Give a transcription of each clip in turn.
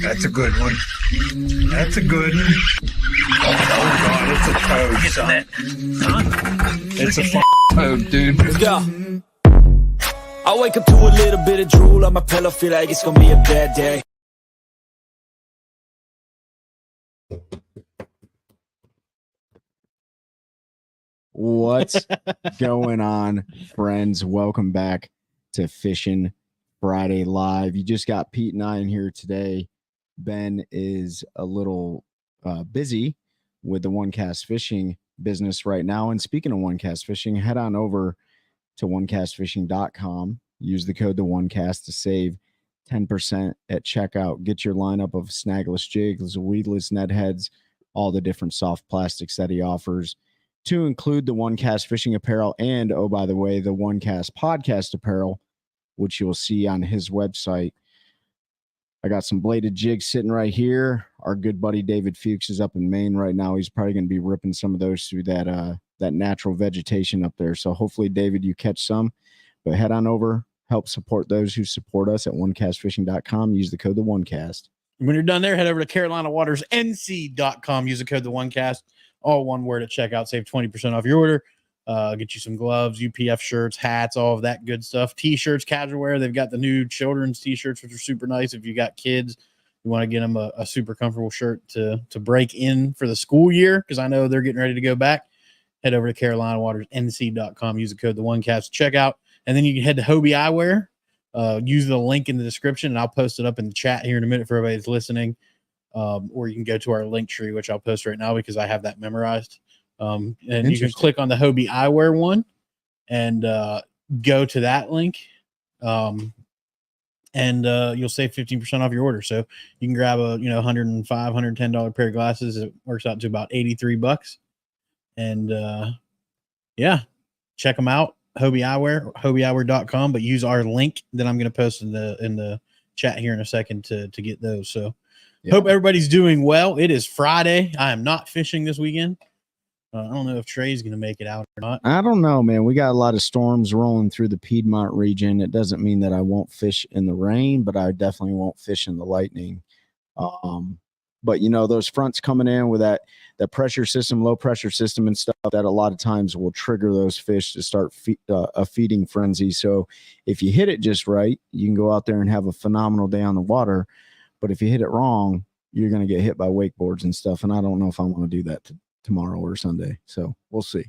That's a good one. That's a good one. Oh, God, it's a toad, son. It's a toad, dude. Let's go. I wake up to a little bit of drool on my pillow, feel like it's gonna be a bad day. What's going on, friends? Welcome back to Fishing Friday Live. You just got Pete and I in here today. Ben is a little busy with the One Cast Fishing business right now. And speaking of One Cast Fishing, head on over to onecastfishing.com. Use the code TheOneCast to save 10% at checkout. Get your lineup of snagless jigs, weedless net heads, all the different soft plastics that he offers, to include the One Cast Fishing apparel and, oh, by the way, the One Cast podcast apparel, which you'll see on his website. I got some bladed jigs sitting right here. Our good buddy David Fuchs is up in Maine right now. He's probably going to be ripping some of those through that natural vegetation up there. So hopefully, David, you catch some. But head on over, help support those who support us at onecastfishing.com. Use the code TheOneCast. When you're done there, head over to CarolinaWatersNC.com. Use the code TheOneCast. All one word at checkout. Save 20% off your order. Get you some gloves, UPF shirts, hats, all of that good stuff. T-shirts, casual wear. They've got the new children's T-shirts, which are super nice. If you got kids, you want to get them a super comfortable shirt to break in for the school year, because I know they're getting ready to go back. Head over to CarolinaWatersNC.com. Use the code TheOneCast to checkout. And then you can head to Hobie Eyewear. Use the link in the description, and I'll post it up in the chat here in a minute for everybody that's listening. Or you can go to our link tree, which I'll post right now because I have that memorized. And you can click on the Hobie Eyewear one and go to that link. And you'll save 15% off your order. So you can grab a $105, $110 pair of glasses. It works out to about $83. And yeah, check them out. Hobie Eyewear, HobieEyewear.com, but use our link that I'm going to post in the chat here in a second to get those. So hope everybody's doing well. It is Friday. I am not fishing this weekend. I don't know if Trey's going to make it out or not. I don't know, man. We got a lot of storms rolling through the Piedmont region. It doesn't mean that I won't fish in the rain, but I definitely won't fish in the lightning. But those fronts coming in with that pressure system, low pressure system and stuff, that a lot of times will trigger those fish to start a feeding frenzy. So if you hit it just right, you can go out there and have a phenomenal day on the water. But if you hit it wrong, you're going to get hit by wakeboards and stuff. And I don't know if I want to do that tomorrow or Sunday. So we'll see.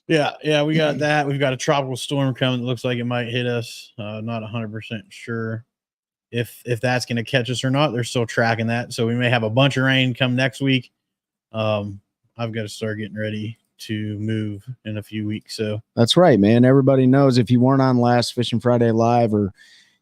Yeah, we got that. We've got a tropical storm coming that looks like it might hit us. Not 100% sure if that's going to catch us or not. They're still tracking that. So we may have a bunch of rain come next week. I've got to start getting ready to move in a few weeks. So that's right, man. Everybody knows, if you weren't on last Fishing Friday Live, or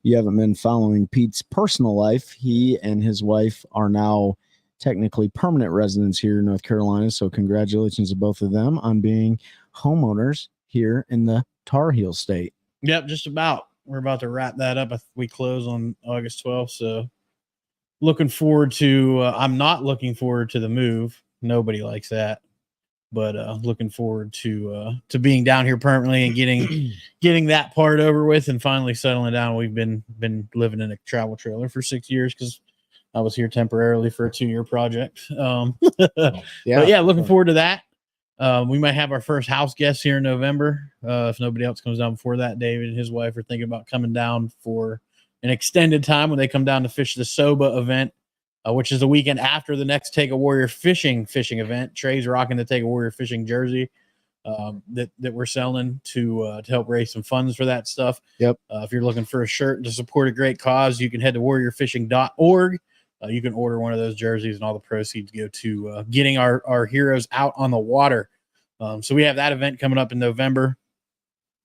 you haven't been following Pete's personal life, he and his wife are now technically permanent residents here in North Carolina. So congratulations to both of them on being homeowners here in the Tar Heel State. Yep, just about. We're about to wrap that up. We close on August 12th. So looking forward to, I'm not looking forward to the move. Nobody likes that, but looking forward to being down here permanently and getting that part over with and finally settling down. We've been living in a travel trailer for 6 years because I was here temporarily for a 2-year project. But yeah, looking forward to that. We might have our first house guest here in November. If nobody else comes down before that, David and his wife are thinking about coming down for an extended time when they come down to fish the SOBA event, which is the weekend after the next Take a Warrior fishing event. Trey's rocking the Take a Warrior fishing jersey that we're selling to help raise some funds for that stuff. Yep. If you're looking for a shirt to support a great cause, you can head to warriorfishing.org. You can order one of those jerseys, and all the proceeds go to getting our heroes out on the water. So we have that event coming up in November,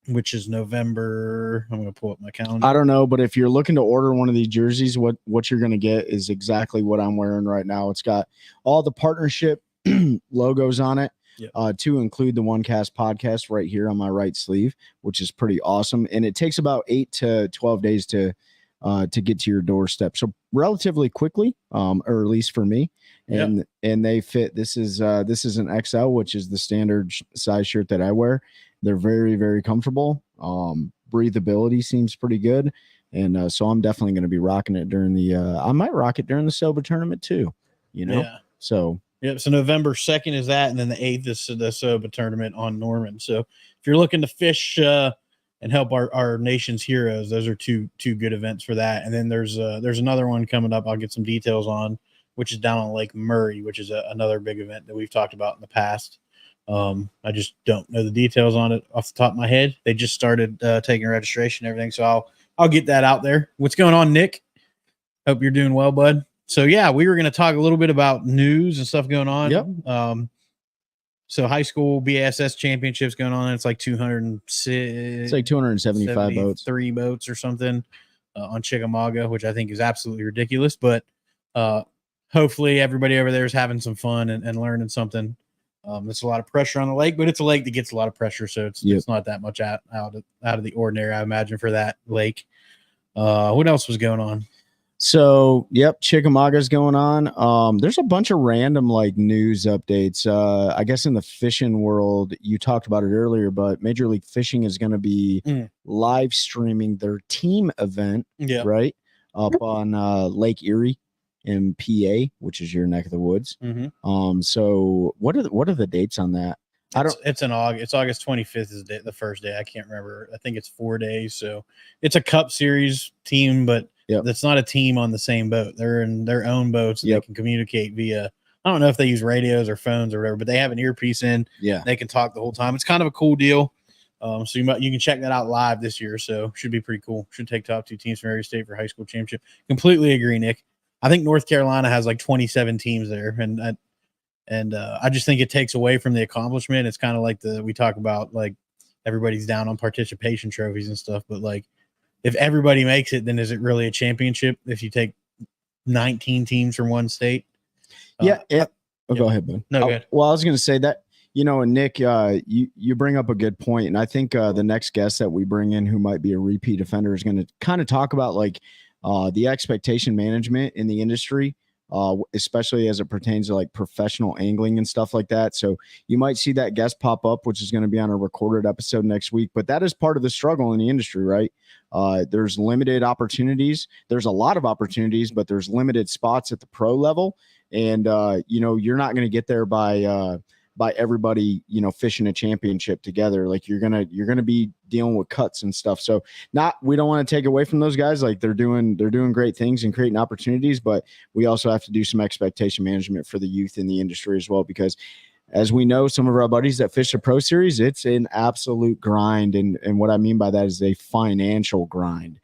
which is November. I'm going to pull up my calendar. I don't know, but if you're looking to order one of these jerseys, what you're going to get is exactly what I'm wearing right now. It's got all the partnership logos on it. Yep. To include the One Cast podcast right here on my right sleeve, which is pretty awesome. And it takes about 8 to 12 days to get to your doorstep. So relatively quickly, or at least for me. And they fit. This is an XL, which is the standard size shirt that I wear. They're very, very comfortable. Breathability seems pretty good. And so I'm definitely going to be rocking it during the I might rock it during the Soba tournament too, you know? Yeah. So yep. So November 2nd is that, and then the 8th is the Soba tournament on Norman. So if you're looking to fish and help our nation's heroes, those are two good events for that. And then there's another one coming up. I'll get some details on, which is down on Lake Murray, which is another big event that we've talked about in the past. I just don't know the details on it off the top of my head. They just started taking registration and everything, so I'll get that out there. What's going on, Nick? Hope you're doing well, bud. So yeah, we were going to talk a little bit about news and stuff going on. Yep. So high school BASS championships going on. It's like 206. It's like 275 boats, 3 boats or something on Chickamauga, which I think is absolutely ridiculous. But hopefully everybody over there is having some fun and learning something. There's a lot of pressure on the lake, but it's a lake that gets a lot of pressure, so it's not that much out of the ordinary, I imagine, for that lake. What else was going on? So, yep, Chickamauga's going on. There's a bunch of random like news updates. I guess in the fishing world, you talked about it earlier, but Major League Fishing is going to be live streaming their team event, right, up on Lake Erie in PA, which is your neck of the woods. So what are the dates on that? It's in August. It's August 25th is the first day. I can't remember. I think it's 4 days. So it's a Cup Series team, but that's not a team on the same boat. They're in their own boats. And they can communicate via. I don't know if they use radios or phones or whatever, but they have an earpiece in. Yeah, they can talk the whole time. It's kind of a cool deal. So you can check that out live this year. So should be pretty cool. Should take top 2 teams from every state for high school championship. Completely agree, Nick. I think North Carolina has like 27 teams there, and I just think it takes away from the accomplishment. It's kind of like we talk about, like everybody's down on participation trophies and stuff, but like if everybody makes it, then is it really a championship if you take 19 teams from one state? Go ahead, bud. No, good. Well, I was going to say that, and Nick, you bring up a good point, and I think the next guest that we bring in who might be a repeat offender is going to kind of talk about like the expectation management in the industry, especially as it pertains to like professional angling and stuff like that. So you might see that guest pop up, which is going to be on a recorded episode next week. But that is part of the struggle in the industry, right? There's limited opportunities. There's a lot of opportunities, but there's limited spots at the pro level. And, you're not going to get there by everybody, fishing a championship together. Like you're going to be dealing with cuts and stuff. So we don't want to take away from those guys. Like they're doing great things and creating opportunities, but we also have to do some expectation management for the youth in the industry as well, because as we know, some of our buddies that fish the pro series, it's an absolute grind. And what I mean by that is a financial grind.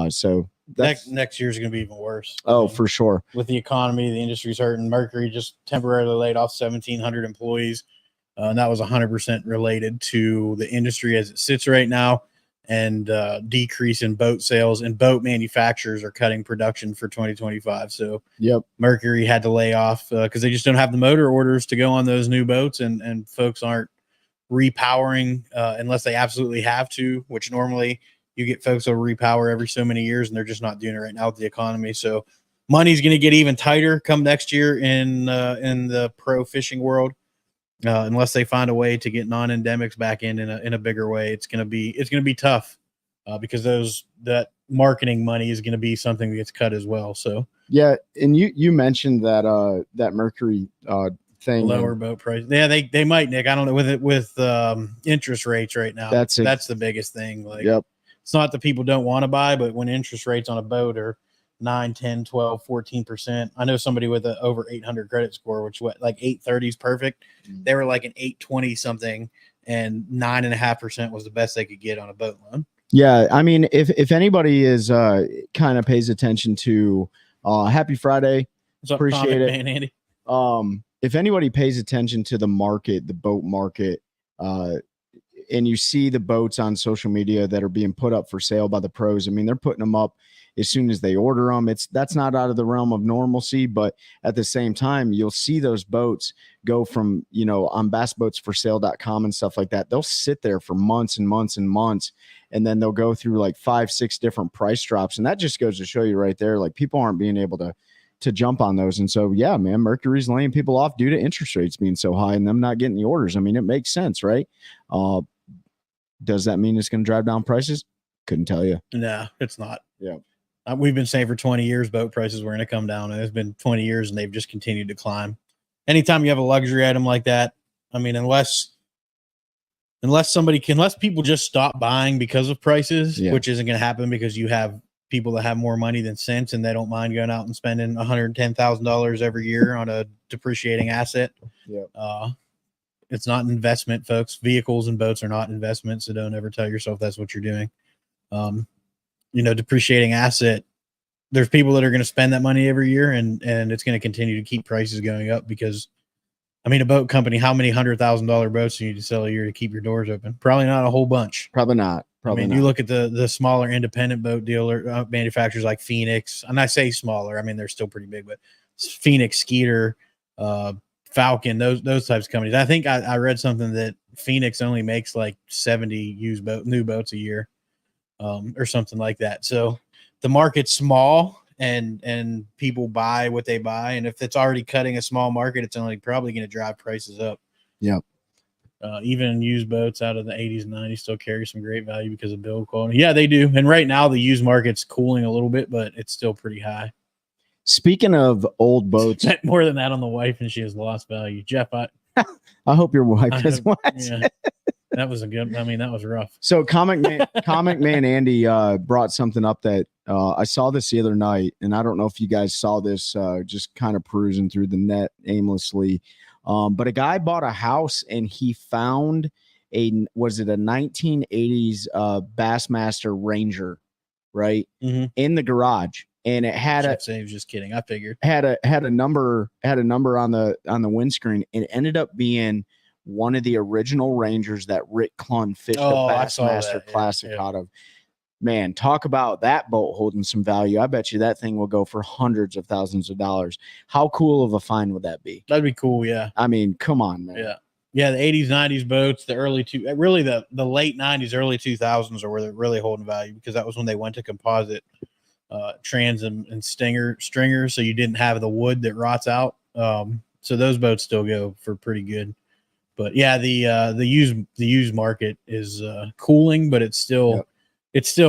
So next year's going to be even worse. Oh, for sure. With the economy, the industry's hurting. Mercury just temporarily laid off 1,700 employees. And that was 100% related to the industry as it sits right now, and decrease in boat sales, and boat manufacturers are cutting production for 2025. So Mercury had to lay off because they just don't have the motor orders to go on those new boats, and folks aren't repowering unless they absolutely have to, which normally you get folks who repower every so many years, and they're just not doing it right now with the economy. So money's going to get even tighter come next year in the pro fishing world, unless they find a way to get non-endemics back in a bigger way. It's going to be tough because that marketing money is going to be something that gets cut as well. So yeah, and you mentioned that Mercury thing, lower boat price. Yeah, they might, Nick. I don't know with interest rates right now. That's the biggest thing. Like it's not that people don't want to buy, but when interest rates on a boat are 9, 10, 12, 14%. I know somebody with a over 800 credit score, which like 830 is perfect. They were like an 820 something, and 9.5% was the best they could get on a boat loan. Yeah. I mean, if anybody is kind of pays attention to happy Friday, appreciate it. Man, Andy. If anybody pays attention to the market, the boat market, and you see the boats on social media that are being put up for sale by the pros, I mean, they're putting them up as soon as they order them. That's not out of the realm of normalcy, but at the same time, you'll see those boats go from, on bassboatsforsale.com and stuff like that. They'll sit there for months and months and months, and then they'll go through like 5-6 different price drops. And that just goes to show you right there, like people aren't being able to jump on those. And so, yeah, man, Mercury's laying people off due to interest rates being so high and them not getting the orders. I mean, it makes sense, right? Does that mean it's going to drive down prices? Couldn't tell you. No, it's not. Yeah. We've been saying for 20 years boat prices were going to come down, and it's been 20 years and they've just continued to climb. Anytime you have a luxury item like that, I mean, unless people just stop buying because of prices, which isn't going to happen because you have people that have more money than sense and they don't mind going out and spending $110,000 every year on a depreciating asset. Yeah. It's not an investment, folks. Vehicles and boats are not investments, so don't ever tell yourself that's what you're doing. Depreciating asset, there's people that are going to spend that money every year, and it's going to continue to keep prices going up because, I mean, a boat company, how many $100,000 boats do you need to sell a year to keep your doors open? Probably not a whole bunch. Probably not. You look at the smaller independent boat dealer manufacturers like Phoenix, and I say smaller, I mean, they're still pretty big, but Phoenix, Skeeter, Falcon, those types of companies. I think I read something that Phoenix only makes like 70 new boats a year, or something like that. So the market's small, and people buy what they buy, and if it's already cutting a small market, it's only probably going to drive prices up. Yep. Even used boats out of the 80s and 90s still carry some great value because of build quality. Yeah, they do. And right now the used market's cooling a little bit, but it's still pretty high. Speaking of old boats, more than that on the wife, and she has lost value. Jeff, I hope your wife has what? Yeah, that was that was rough. So comic man Andy brought something up that I saw this the other night, and I don't know if you guys saw this, just kind of perusing through the net aimlessly. But a guy bought a house and he found was it a 1980s Bassmaster Ranger, right? Mm-hmm. In the garage. And it had just kidding. I figured had a number on the windscreen. It ended up being one of the original Rangers that Rick Clunn fished a Bassmaster Classic out of. Man, talk about that boat holding some value. I bet you that thing will go for hundreds of thousands of dollars. How cool of a find would that be? That'd be cool, yeah. I mean, come on, man. Yeah. Yeah, the 80s, 90s boats, the late 90s, early 2000s are where they're really holding value, because that was when they went to composite trans and stringers, so you didn't have the wood that rots out. So those boats still go for pretty good. But yeah, the used market is cooling, but it's still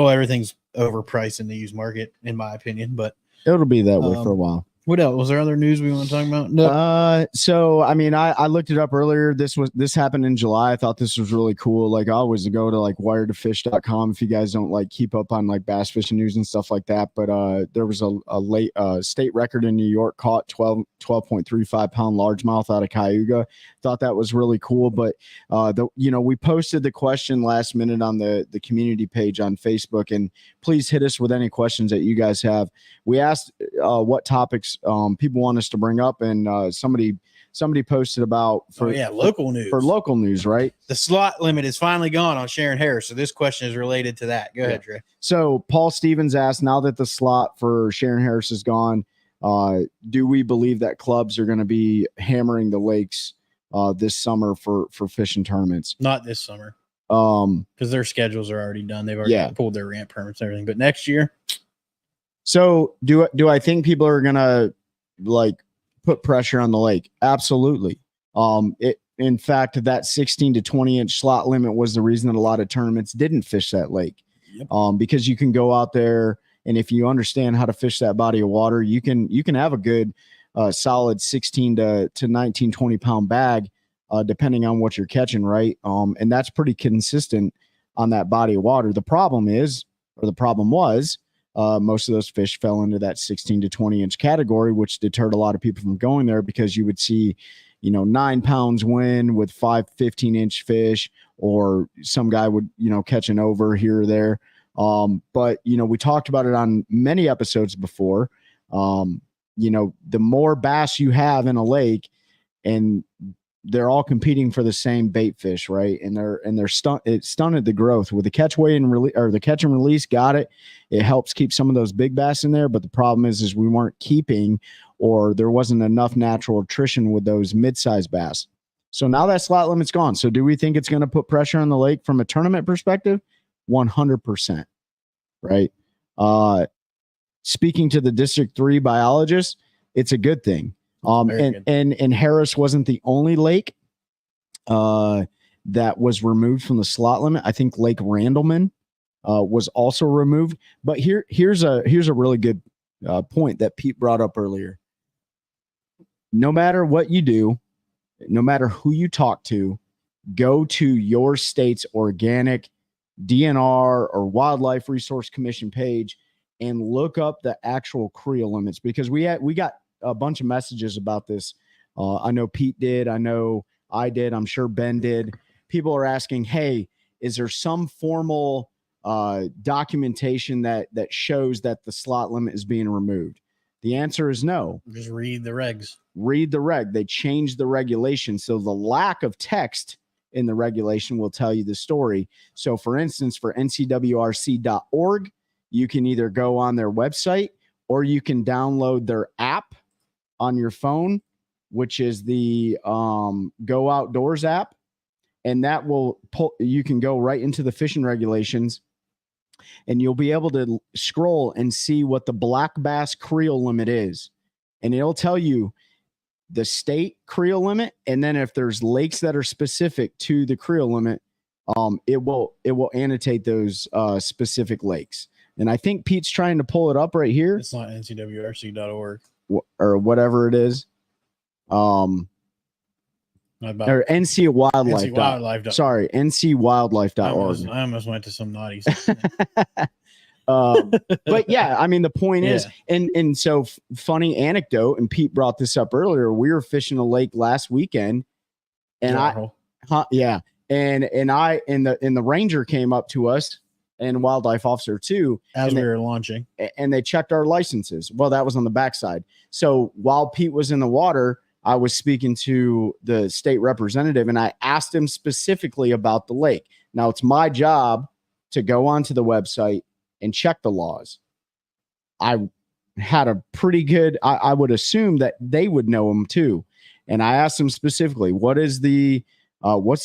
everything's overpriced in the used market, in my opinion. But it'll be that way for a while. What else? Was there other news we want to talk about? No. So I mean, I looked it up earlier. This happened in July. I thought this was really cool. Like, I always go to like wiretofish.com if you guys don't like keep up on like bass fishing news and stuff like that. But there was a late state record in New York caught 12.35 pound largemouth out of Cayuga. Thought that was really cool. But we posted the question last minute on the community page on Facebook, and please hit us with any questions that you guys have. We asked what topics people want us to bring up, and somebody posted about local news. For local news, right? The slot limit is finally gone on Sharon Harris, so this question is related to that. Go ahead, Trey. So Paul Stevens asked, now that the slot for Sharon Harris is gone, do we believe that clubs are going to be hammering the lakes this summer for fishing tournaments? Not this summer, because their schedules are already done. They've already pulled their ramp permits and everything. But next year. So do I think people are gonna like put pressure on the lake? Absolutely. In fact, that 16 to 20 inch slot limit was the reason that a lot of tournaments didn't fish that lake. Yep. Because you can go out there, and if you understand how to fish that body of water, you can have a good solid 16 to 19, 20 pound bag, depending on what you're catching, right? And that's pretty consistent on that body of water. The problem was most of those fish fell into that 16 to 20 inch category, which deterred a lot of people from going there, because you would see, 9 pounds win with 15 inch fish, or some guy would, catch an over here or there. But we talked about it on many episodes before. The more bass you have in a lake, and they're all competing for the same bait fish, right? And it stunted the growth with the catch weight and release, or the catch and release. Got it. It helps keep some of those big bass in there, but the problem is we weren't keeping, or there wasn't enough natural attrition with those mid-sized bass. So now that slot limit's gone. So do we think it's going to put pressure on the lake from a tournament perspective? 100%. Right. Speaking to the District 3 biologist, it's a good thing. And Harris wasn't the only lake that was removed from the slot limit. I think Lake Randleman was also removed. But here's a really good point that Pete brought up earlier. No matter what you do, no matter who you talk to, go to your state's organic DNR or Wildlife Resource Commission page and look up the actual creel limits, because we got a bunch of messages about this. I know Pete did. I know I did. I'm sure Ben did. People are asking, hey, is there some formal documentation that shows that the slot limit is being removed? The answer is no. Just read the regs. Read the reg. They changed the regulation. So the lack of text in the regulation will tell you the story. So for instance, for ncwrc.org, you can either go on their website or you can download their app on your phone, which is the Go Outdoors app. And that will pull, you can go right into the fishing regulations and you'll be able to scroll and see what the black bass creel limit is. And it'll tell you the state creel limit. And then if there's lakes that are specific to the creel limit, it will annotate those specific lakes. And I think Pete's trying to pull it up right here. It's not ncwrc.org. Or whatever it is. Or NC Wildlife. Sorry, ncwildlife.org. I almost went to some naughty. But yeah, I mean, the point is, and so funny anecdote, and Pete brought this up earlier. We were fishing a lake last weekend, and and the ranger came up to us and wildlife officer too, as we were launching, and they checked our licenses. Well, that was on the backside. So while Pete was in the water, I was speaking to the state representative and I asked him specifically about the lake. Now it's my job to go onto the website and check the laws. I had a pretty good, I would assume that they would know them too. And I asked him specifically, what's the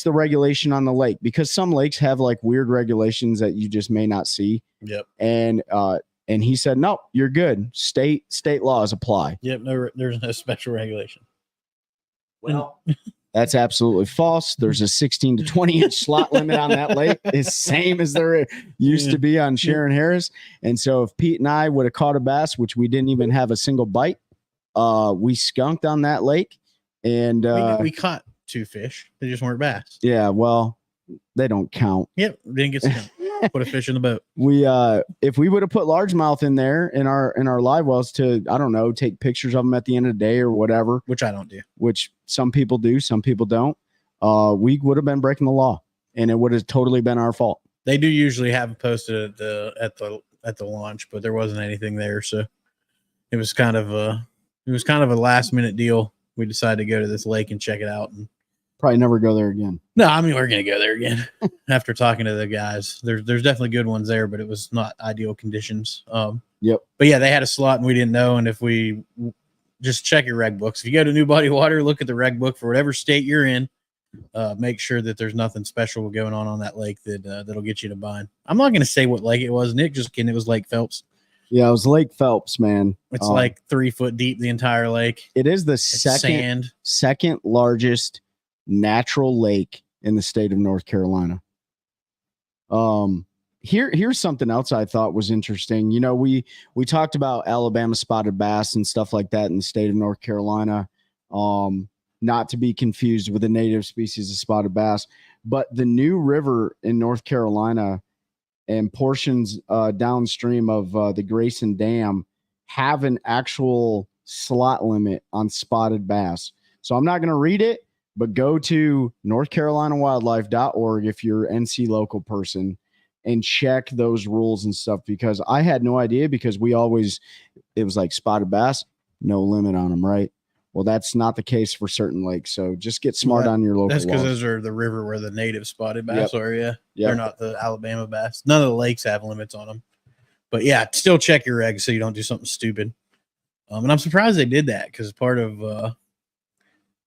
regulation on the lake? Because some lakes have like weird regulations that you just may not see. Yep. And he said, no, you're good. State laws apply. Yep. No, there's no special regulation. Well, that's absolutely false. There's a 16 to 20 inch slot limit on that lake. It's same as there used to be on Sharon Harris. And so if Pete and I would have caught a bass, which we didn't even have a single bite, we skunked on that lake. And we caught 2 fish. They just weren't bass. Yeah, well, they don't count. Yep, didn't get some. Put a fish in the boat. We if we would have put largemouth in there in our live wells to, I don't know, take pictures of them at the end of the day or whatever, which I don't do, which some people do, some people don't, we would have been breaking the law and it would have totally been our fault. They do usually have it posted at the launch, but there wasn't anything there, so it was kind of a last minute deal. We decided to go to this lake and check it out, and probably never go there again. No, I mean, we're going to go there again after talking to the guys. There's definitely good ones there, but it was not ideal conditions. Yep. But yeah, they had a slot and we didn't know. And if we just check your reg books, if you go to New Body Water, look at the reg book for whatever state you're in, make sure that there's nothing special going on that lake that'll get you to bind. I'm not going to say what lake it was. Nick just kidding. It was Lake Phelps. Yeah, it was Lake Phelps, man. It's like 3 foot deep, the entire lake. It is the second largest natural lake in the state of North Carolina. Here's something else I thought was interesting. You know, we talked about Alabama spotted bass and stuff like that in the state of North Carolina, not to be confused with the native species of spotted bass, but the New River in North Carolina and portions downstream of the Grayson Dam have an actual slot limit on spotted bass. So I'm not going to read it, but go to NorthCarolinaWildlife.org if you're an NC local person and check those rules and stuff, because I had no idea, because it was like spotted bass, no limit on them, right? Well, that's not the case for certain lakes. So just get smart on your local That's because laws. those are the river where the native spotted bass are, yeah. Yep. They're not the Alabama bass. None of the lakes have limits on them. But yeah, still check your eggs so you don't do something stupid. And I'm surprised they did that, because part of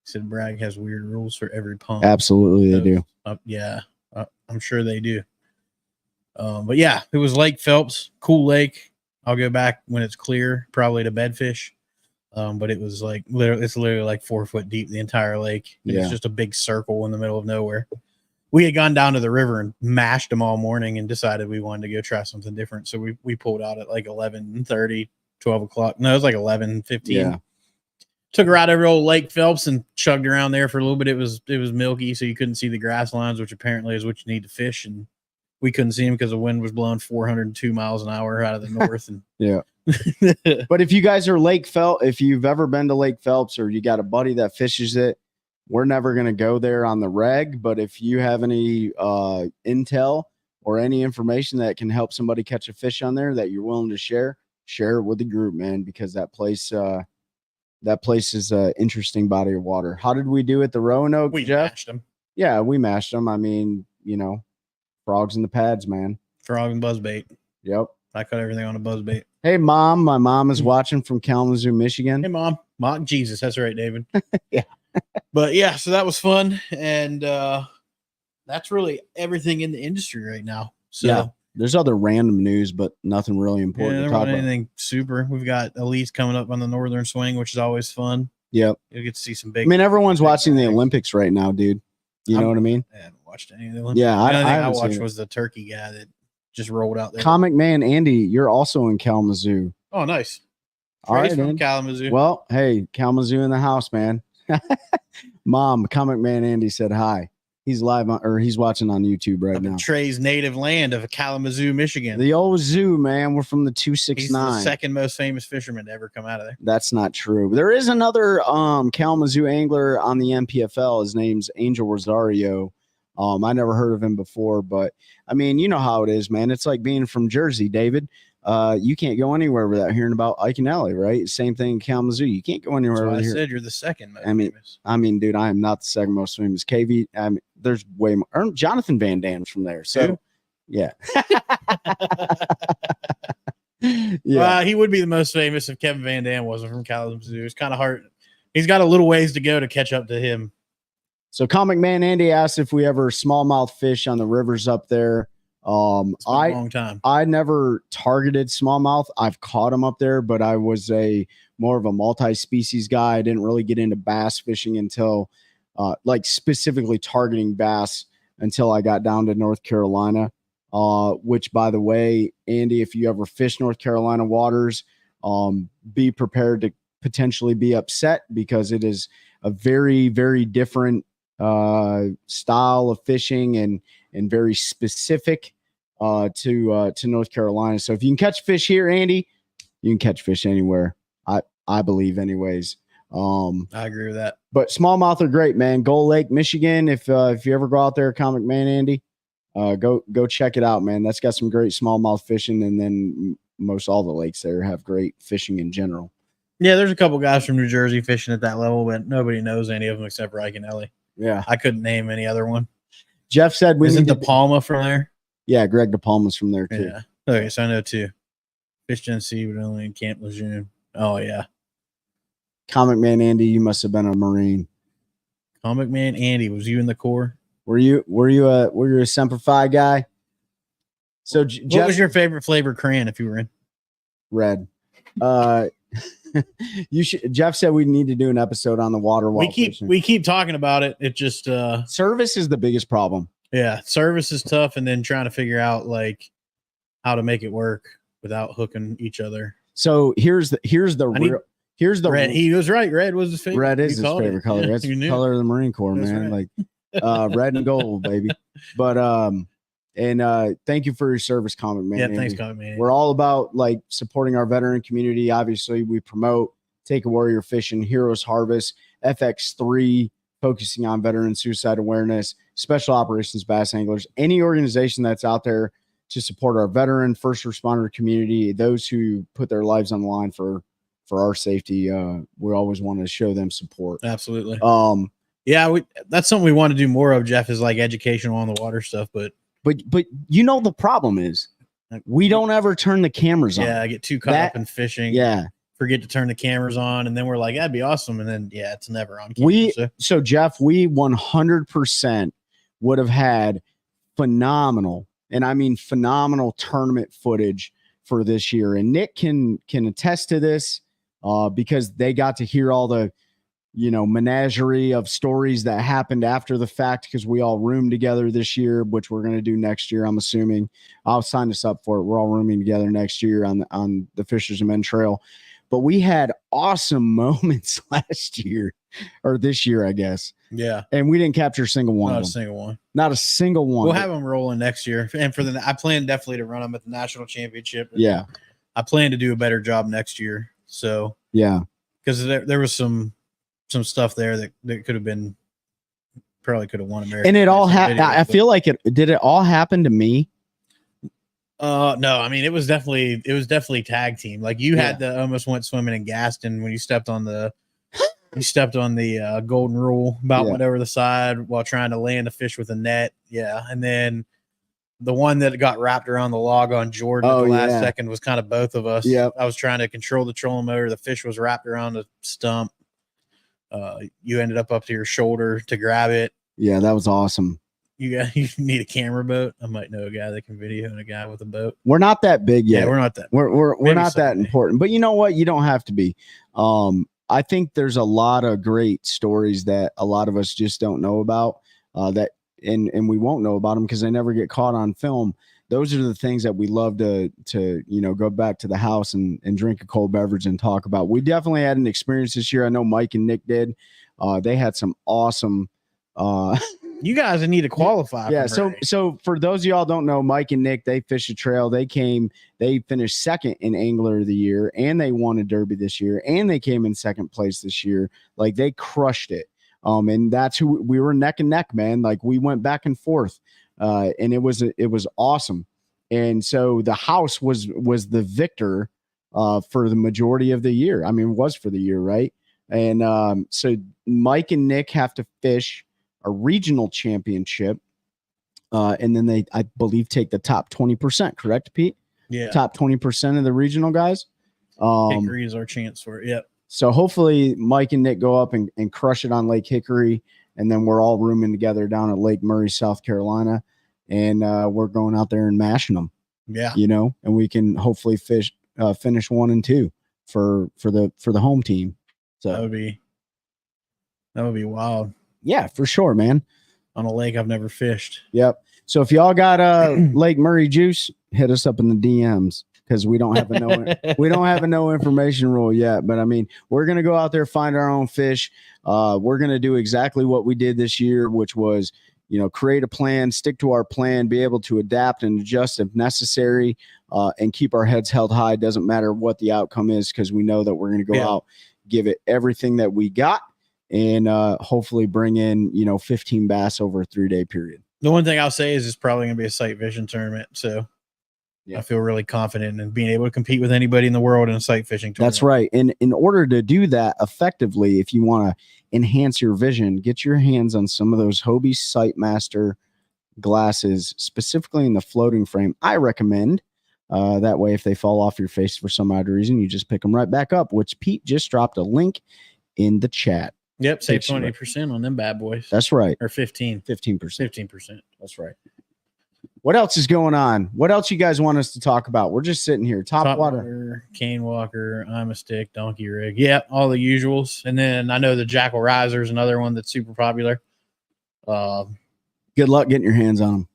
said Bragg has weird rules for every pond. Absolutely, they do. Yeah, I'm sure they do. But yeah, it was Lake Phelps, cool lake. I'll go back when it's clear, probably to bedfish. But it was like it's literally like 4 foot deep, the entire lake. Yeah. It's just a big circle in the middle of nowhere. we had gone down to the river and mashed them all morning and decided we wanted to go try something different. So we pulled out at like 11:30, 12 o'clock. No, it was like 11:15. Yeah. Took her out over old Lake Phelps and chugged around there for a little bit. It was milky, so you couldn't see the grass lines, which apparently is what you need to fish. And we couldn't see them because the wind was blowing 402 miles an hour out of the north. And Yeah. But if you guys are Lake Phelps, if you've ever been to Lake Phelps or you got a buddy that fishes it, we're never going to go there on the reg. But if you have any intel or any information that can help somebody catch a fish on there that you're willing to share it with the group, man, because that place is an interesting body of water. How did we do at the Roanoke, we Jeff? mashed them. Yeah, we mashed them. I mean, frogs in the pads, man. Frog and buzzbait. Yep. I cut everything on a buzzbait. Hey, Mom. My mom is watching from Kalamazoo, Michigan. Hey, Mom. Mock Jesus. That's right, David. Yeah. But yeah, so that was fun. And that's really everything in the industry right now. So Yeah. There's other random news, but nothing really important to talk about. Anything super. We've got Elise coming up on the Northern Swing, which is always fun. Yep. You'll get to see some big. I mean, everyone's watching the Olympics right now, dude. You know what I mean? I haven't watched any of the Olympics. Yeah, The only thing I haven't seen watched it. was the turkey guy that just rolled out there. Comic Man Andy, you're also in Kalamazoo. Oh, nice. All Trey's right, from man. Kalamazoo. Well, hey, Kalamazoo in the house, man. Mom, Comic Man Andy said hi. He's he's watching on YouTube right Up now. in Trey's native land of Kalamazoo, Michigan. The old zoo, man. We're from the He's the 269. second most famous fisherman to ever come out of there. That's not true. There is another Kalamazoo angler on the MPFL. His name's Angel Rosario. I never heard of him before, but I mean, you know how it is, man. It's like being from Jersey, David. You can't go anywhere without hearing about Ike and Ellie, right? Same thing in Kalamazoo. You can't go anywhere That's why I without hearing. said you're the second most famous. I mean, dude, I am not the second most famous. KV, I mean, there's way more. Jonathan Van Dam's from there. So, Who? yeah. Yeah. He would be the most famous if Kevin Van Dam wasn't from Kalamazoo. It's kind of hard. He's got a little ways to go to catch up to him. So Comic Man Andy asked if we ever smallmouth fish on the rivers up there. It's been a long time. I never targeted smallmouth. I've caught them up there, but I was more of a multi-species guy. I didn't really get into bass fishing until like specifically targeting bass until I got down to North Carolina. Which, by the way, Andy, if you ever fish North Carolina waters, be prepared to potentially be upset because it is a very, very different style of fishing and very specific to North Carolina. So if you can catch fish here, Andy, you can catch fish anywhere. I believe, anyways. I agree with that. But smallmouth are great, man. Gull Lake, Michigan. If you ever go out there, Comic Man Andy, go check it out, man. That's got some great smallmouth fishing, and then most all the lakes there have great fishing in general. Yeah, there's a couple guys from New Jersey fishing at that level, but nobody knows any of them except for Ike and Ellie. Yeah, I couldn't name any other one. Jeff said we Isn't need De Palma from there? Yeah, Greg De Palma's from there too. Yeah. Okay, so I know two. Fish Genesee, but only in Camp Lejeune. Oh yeah. Comic Man Andy, you must have been a Marine. Comic Man Andy, was you in the Corps? Were you a Semper Fi guy? So What Jeff, was your favorite flavor crayon if you were in? red? You should. Jeff said we need to do an episode on the water while fishing. We keep talking about it. It just Service is the biggest problem. yeah, service is tough, and then trying to figure out like how to make it work without hooking each other. So here's the Red. He was right. Red was his favorite. red is You his called favorite it. color. Yeah, That's you the knew. color of the Marine Corps, That's man. right. Like red and gold, baby. But thank you for your service, Comic Man. Yeah, Andy. thanks, Comic Man. We're all about like supporting our veteran community. Obviously, we promote Take a Warrior Fishing, Heroes Harvest, FX3, focusing on veteran suicide awareness, Special Operations Bass Anglers, any organization that's out there to support our veteran first responder community, those who put their lives on the line for our safety. We always want to show them support. Absolutely. Yeah, That's something we want to do more of, Jeff, is like educational on the water stuff. But you know the problem is we don't ever turn the cameras on. yeah, I get too caught up in fishing. Yeah. Forget to turn the cameras on, and then we're like, that'd be awesome. And then yeah, it's never on camera. So Jeff, we 100% would have had phenomenal, and I mean phenomenal tournament footage for this year. And Nick can attest to this because they got to hear all the menagerie of stories that happened after the fact, because we all roomed together this year, which we're going to do next year. I'm assuming I'll sign us up for it. We're all rooming together next year on the Fishers and Men Trail. But we had awesome moments last year, or this year, I guess. Yeah. And we didn't capture a single one. Not a single one. Not a single one. We'll have them rolling next year. And I plan definitely to run them at the national championship. Yeah. I plan to do a better job next year. So, yeah. Because there was some stuff there that could have been, probably could have won America. And it all happened. I feel like did it all happen to me? No, I mean, it was definitely tag team. Like you had the almost went swimming in Gaston when you stepped on the golden rule about whatever the side while trying to land a fish with a net. Yeah. And then the one that got wrapped around the log on Jordan at the last second was kind of both of us. Yeah. I was trying to control the trolling motor. The fish was wrapped around the stump. You ended up to your shoulder to grab it. Yeah, that was awesome. You need a camera boat. I might know a guy that can video and a guy with a boat. We're not that big yet. Yeah, we're not that. We're not that important. But you know what? You don't have to be. I think there's a lot of great stories that a lot of us just don't know about. And we won't know about them because they never get caught on film. Those are the things that we love to go back to the house and drink a cold beverage and talk about. We definitely had an experience this year. I know Mike and Nick did. They had some awesome. You guys need to qualify. Yeah. So for those of y'all don't know, Mike and Nick, they fished a trail. They finished second in Angler of the Year, and they won a Derby this year, and they came in second place this year. Like they crushed it. And that's who we were neck and neck, man. Like we went back and forth. And it was awesome. And so the house was the victor for the majority of the year. I mean, it was for the year, right? And so Mike and Nick have to fish a regional championship. And then they, I believe, take the top 20%, correct, Pete? Yeah. Top 20% of the regional guys. Hickory is our chance for it. Yep. So hopefully Mike and Nick go up and crush it on Lake Hickory. And then we're all rooming together down at Lake Murray, South Carolina. And we're going out there and mashing them. Yeah. And we can hopefully finish 1 and 2 for the home team. So that would be wild. Yeah, for sure, man. On a lake I've never fished. Yep. So if y'all got Lake Murray juice, hit us up in the DMs because we don't have a no information rule yet. But I mean, we're gonna go out there, find our own fish. We're gonna do exactly what we did this year, which was create a plan, stick to our plan, be able to adapt and adjust if necessary, and keep our heads held high. Doesn't matter what the outcome is because we know that we're gonna go out, give it everything that we got. And hopefully bring in 15 bass over a 3-day period. The one thing I'll say is it's probably going to be a sight fishing tournament. So I feel really confident in being able to compete with anybody in the world in a sight fishing tournament. That's right. And in order to do that effectively, if you want to enhance your vision, get your hands on some of those Hobie Sightmaster glasses, specifically in the floating frame. I recommend that way. If they fall off your face for some odd reason, you just pick them right back up, which Pete just dropped a link in the chat. Yep, save 20% on them bad boys. That's right. Or 15%. 15%. That's right. What else is going on? What else you guys want us to talk about? We're just sitting here. Top water. Cane Walker, I'm a Stick, Donkey Rig. Yep, all the usuals. And then I know the Jackal Riser is another one that's super popular. Good luck getting your hands on them.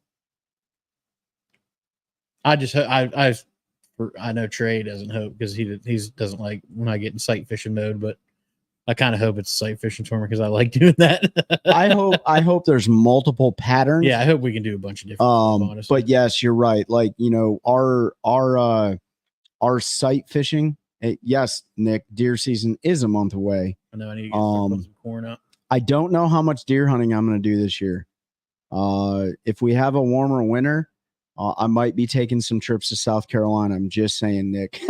I know Trey doesn't hope because he doesn't like when I get in sight fishing mode, but I kind of hope it's a sight fishing tournament because I like doing that. I hope there's multiple patterns. Yeah, I hope we can do a bunch of different stuff, but yes, you're right. Like, our sight fishing. Yes, Nick, deer season is a month away. I know I need to get some corn up. I don't know how much deer hunting I'm going to do this year. If we have a warmer winter, I might be taking some trips to South Carolina. I'm just saying, Nick.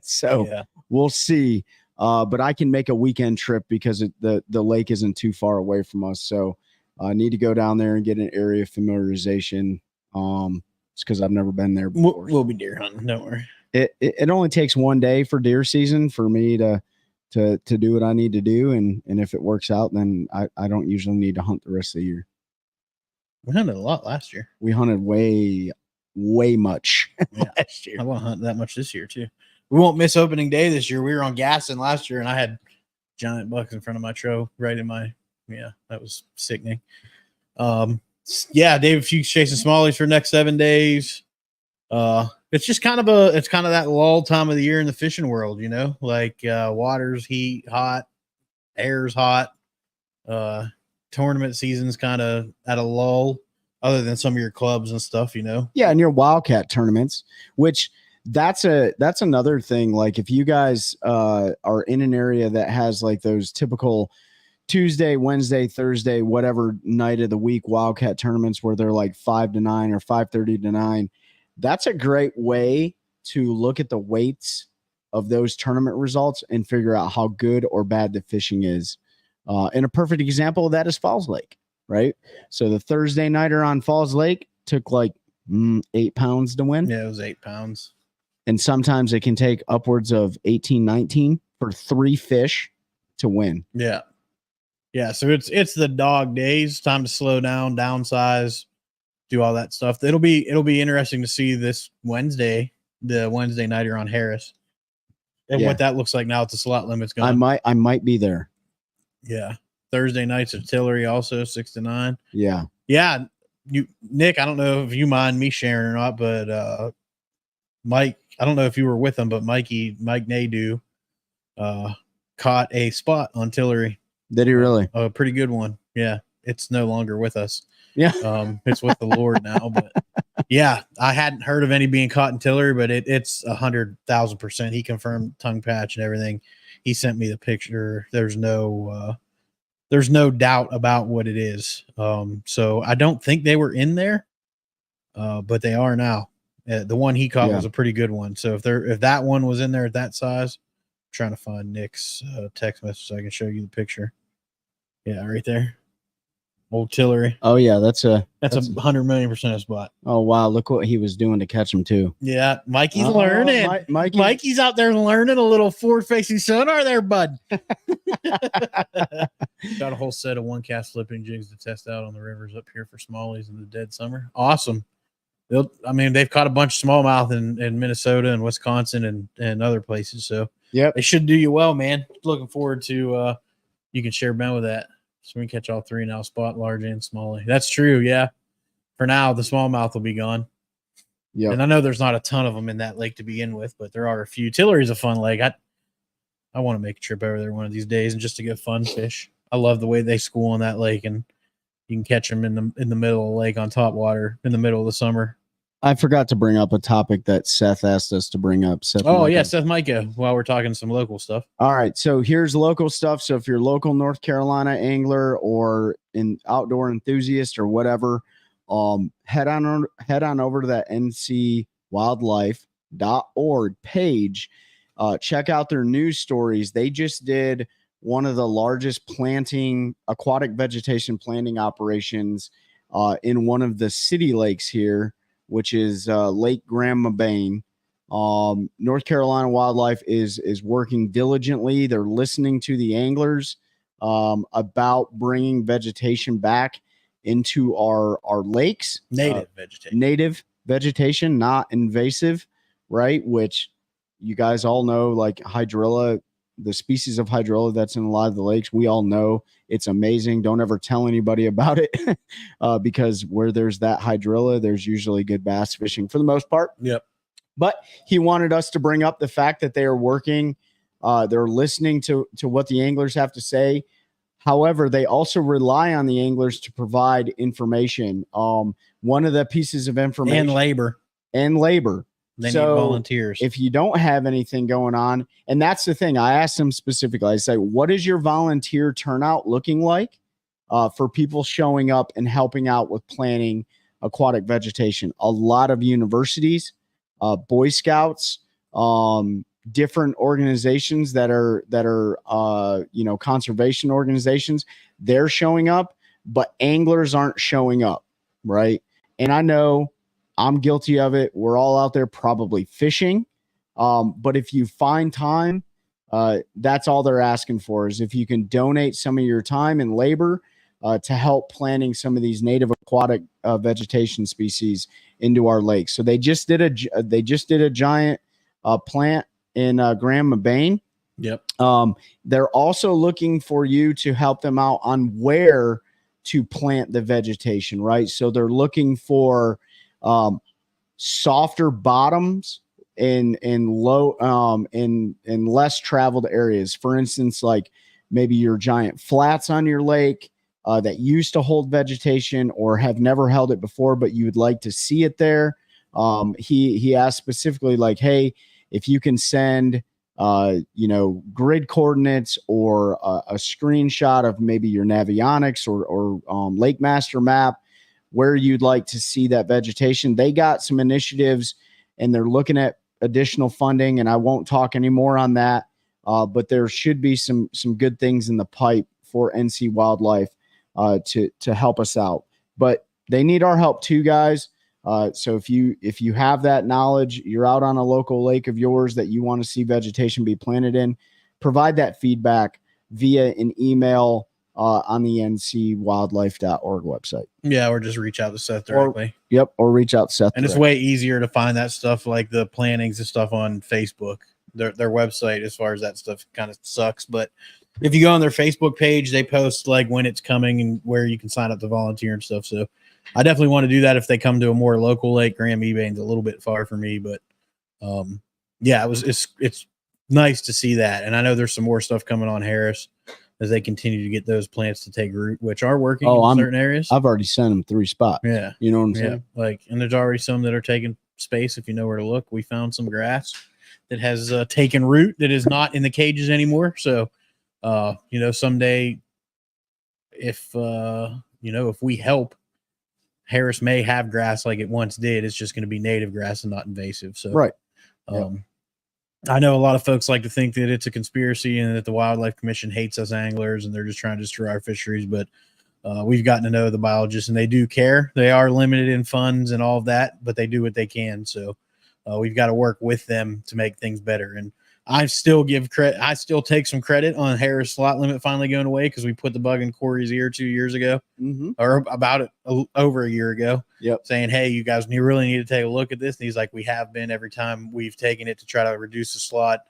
So we'll see. But I can make a weekend trip because the lake isn't too far away from us. So I need to go down there and get an area familiarization. It's because I've never been there before. We'll be deer hunting. Don't worry. It only takes 1 day for deer season for me to do what I need to do. And if it works out, then I don't usually need to hunt the rest of the year. We hunted a lot last year. We hunted way much last year. I want to hunt that much this year too. We won't miss opening day this year. We were on Gaston last year, and I had giant bucks in front of my tro, right in my, that was sickening. David Fuchs chasing smallies for the next 7 days. It's just kind of that lull time of the year in the fishing world, like water's heat, hot, air's hot. Tournament season's kind of at a lull, other than some of your clubs and stuff, Yeah, and your wildcat tournaments, which that's another thing. Like if you guys are in an area that has like those typical Tuesday, Wednesday, Thursday, whatever night of the week wildcat tournaments where they're like 5 to 9 or 5:30 to 9, that's a great way to look at the weights of those tournament results and figure out how good or bad the fishing is. And a perfect example of that is Falls Lake, right? So the Thursday nighter on Falls Lake took like 8 pounds to win. Yeah, it was 8 pounds. And sometimes it can take upwards of 18, 19 for 3 fish to win. Yeah. Yeah, so it's the dog days, time to slow down, downsize, do all that stuff. It'll be interesting to see this Wednesday, the Wednesday nighter on Harris. And what that looks like now with the slot limits going. I might be there. Yeah. Thursday nights at Tillery also 6 to 9. Yeah. Yeah. Nick, I don't know if you mind me sharing or not, but Mike, I don't know if you were with him, but Mike Nadeau caught a spot on Tillery. Did he really? A pretty good one. Yeah. It's no longer with us. Yeah. It's with the Lord now, but yeah, I hadn't heard of any being caught in Tillery, but it's 100,000%. He confirmed tongue patch and everything. He sent me the picture. There's no doubt about what it is. So I don't think they were in there, but they are now. The one he caught was a pretty good one. So if that one was in there at that size, I'm trying to find Nick's text message so I can show you the picture. Yeah, right there. Old Tillery. Oh yeah, that's a 100,000,000% a spot. Oh wow, look what he was doing to catch him too. Yeah, Mikey's learning. Mikey's out there learning a little forward-facing sonar there, bud. Got a whole set of one cast flipping jigs to test out on the rivers up here for smallies in the dead summer. Awesome. They've caught a bunch of smallmouth in Minnesota and Wisconsin and other places. So yeah, they should do you well, man. Looking forward to you can share Ben with that. So we can catch all 3 now, spot, large, and smallie. That's true, yeah. For now, the smallmouth will be gone. Yeah. And I know there's not a ton of them in that lake to begin with, but there are a few. Tillery's a fun lake. I want to make a trip over there one of these days and just to get fun fish. I love the way they school on that lake, and you can catch them in the middle of the lake on top water in the middle of the summer. I forgot to bring up a topic that Seth asked us to bring up. Seth Micah, while we're talking some local stuff. All right, so here's local stuff. So if you're a local North Carolina angler or an outdoor enthusiast or whatever, head on over to that ncwildlife.org page. Check out their news stories. They just did one of the largest aquatic vegetation planting operations in one of the city lakes here, which is Lake Grandma Bain. North Carolina Wildlife is working diligently. They're listening to the anglers about bringing vegetation back into our lakes. Native vegetation, not invasive, right? Which you guys all know, like hydrilla, the species of hydrilla that's in a lot of the lakes. We all know it's amazing. Don't ever tell anybody about it because where there's that hydrilla, there's usually good bass fishing for the most part. Yep. But he wanted us to bring up the fact that they are working. They're listening to what the anglers have to say. However, they also rely on the anglers to provide information. One of the pieces of information and labor. They need volunteers. If you don't have anything going on, and that's the thing, I asked them specifically, I say, what is your volunteer turnout looking like for people showing up and helping out with planting aquatic vegetation? A lot of universities, Boy Scouts, different organizations that are conservation organizations, they're showing up, but anglers aren't showing up, right? And I know I'm guilty of it. We're all out there probably fishing. But if you find time, that's all they're asking for is if you can donate some of your time and labor to help planting some of these native aquatic vegetation species into our lakes. So they just did a giant plant in Grandma Bain. Yep. They're also looking for you to help them out on where to plant the vegetation, right? So they're looking for softer bottoms in low in less traveled areas. For instance, like maybe your giant flats on your lake that used to hold vegetation or have never held it before, but you would like to see it there. He asked specifically, like, hey, if you can send grid coordinates or a screenshot of maybe your Navionics or Lake Master map where you'd like to see that vegetation. They got some initiatives and they're looking at additional funding, and I won't talk anymore on that. But there should be some good things in the pipe for NC Wildlife to help us out. But they need our help too, guys. So if you have that knowledge, you're out on a local lake of yours that you want to see vegetation be planted in, provide that feedback via an email on the ncwildlife.org website. Yeah, or just reach out to Seth directly. Or reach out to Seth. And directly. It's way easier to find that stuff, like the plantings and stuff, on Facebook. Their website, as far as that stuff, kind of sucks. But if you go on their Facebook page, they post like when it's coming and where you can sign up to volunteer and stuff. So I definitely want to do that if they come to a more local lake. Graham Ebane's a little bit far for me, but yeah, it's nice to see that. And I know there's some more stuff coming on Harris as they continue to get those plants to take root, which are working in certain areas. I've already sent them 3 spots. Yeah. You know what I'm saying? Like, and there's already some that are taking space. If you know where to look, we found some grass that has taken root that is not in the cages anymore. So, someday if we help, Harris may have grass like it once did. It's just going to be native grass and not invasive. So, right. I know a lot of folks like to think that it's a conspiracy and that the Wildlife Commission hates us anglers and they're just trying to destroy our fisheries. But we've gotten to know the biologists, and they do care. They are limited in funds and all of that, but they do what they can. So we've got to work with them to make things better. And I still give credit. I still take some credit on Harris slot limit finally going away, because we put the bug in Corey's ear 2 years ago, or about it over a year ago. Yep. Saying, hey, you guys really need to take a look at this. And he's like, we have been. Every time we've taken it to try to reduce the slot,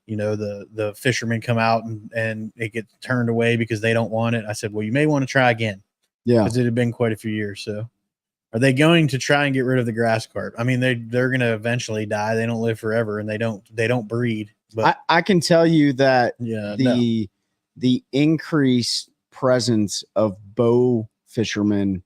the fishermen come out and it gets turned away because they don't want it. I said, well, you may want to try again. Yeah. Because it had been quite a few years. So are they going to try and get rid of the grass carp? I mean, they're going to eventually die. They don't live forever, and they don't breed. But I can tell you that the increased presence of bow fishermen,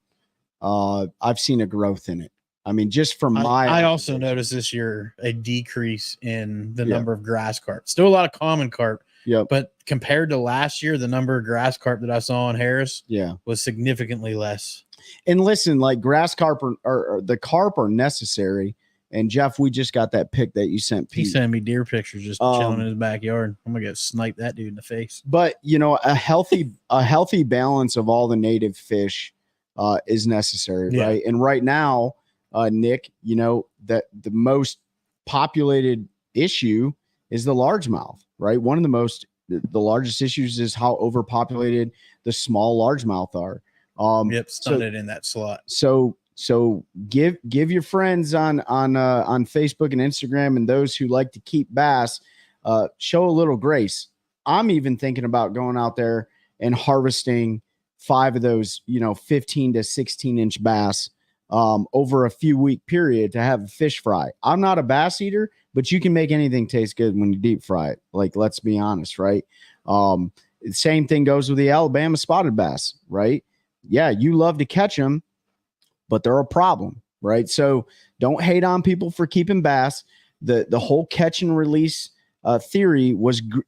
I've seen a growth in it. I mean, just from I also noticed this year a decrease in the number of grass carp. Still a lot of common carp. Yep. But compared to last year, the number of grass carp that I saw on Harris was significantly less. And listen, like grass carp or the carp are necessary. And Jeff, we just got that pic that you sent Pete. He sent me deer pictures just chilling in his backyard. I'm gonna snipe that dude in the face. But a healthy balance of all the native fish is necessary, right? And right now, Nick, that the most populated issue is the largemouth, right? One of the largest issues is how overpopulated the small largemouth are. Stunted in that slot. So give your friends on Facebook and Instagram, and those who like to keep bass, show a little grace. I'm even thinking about going out there and harvesting 5 of those, 15 to 16 inch bass over a few week period to have a fish fry. I'm not a bass eater, but you can make anything taste good when you deep fry it. Like, let's be honest, right? Same thing goes with the Alabama spotted bass, right? Yeah, you love to catch them, but they're a problem, right? So don't hate on people for keeping bass. The whole catch and release theory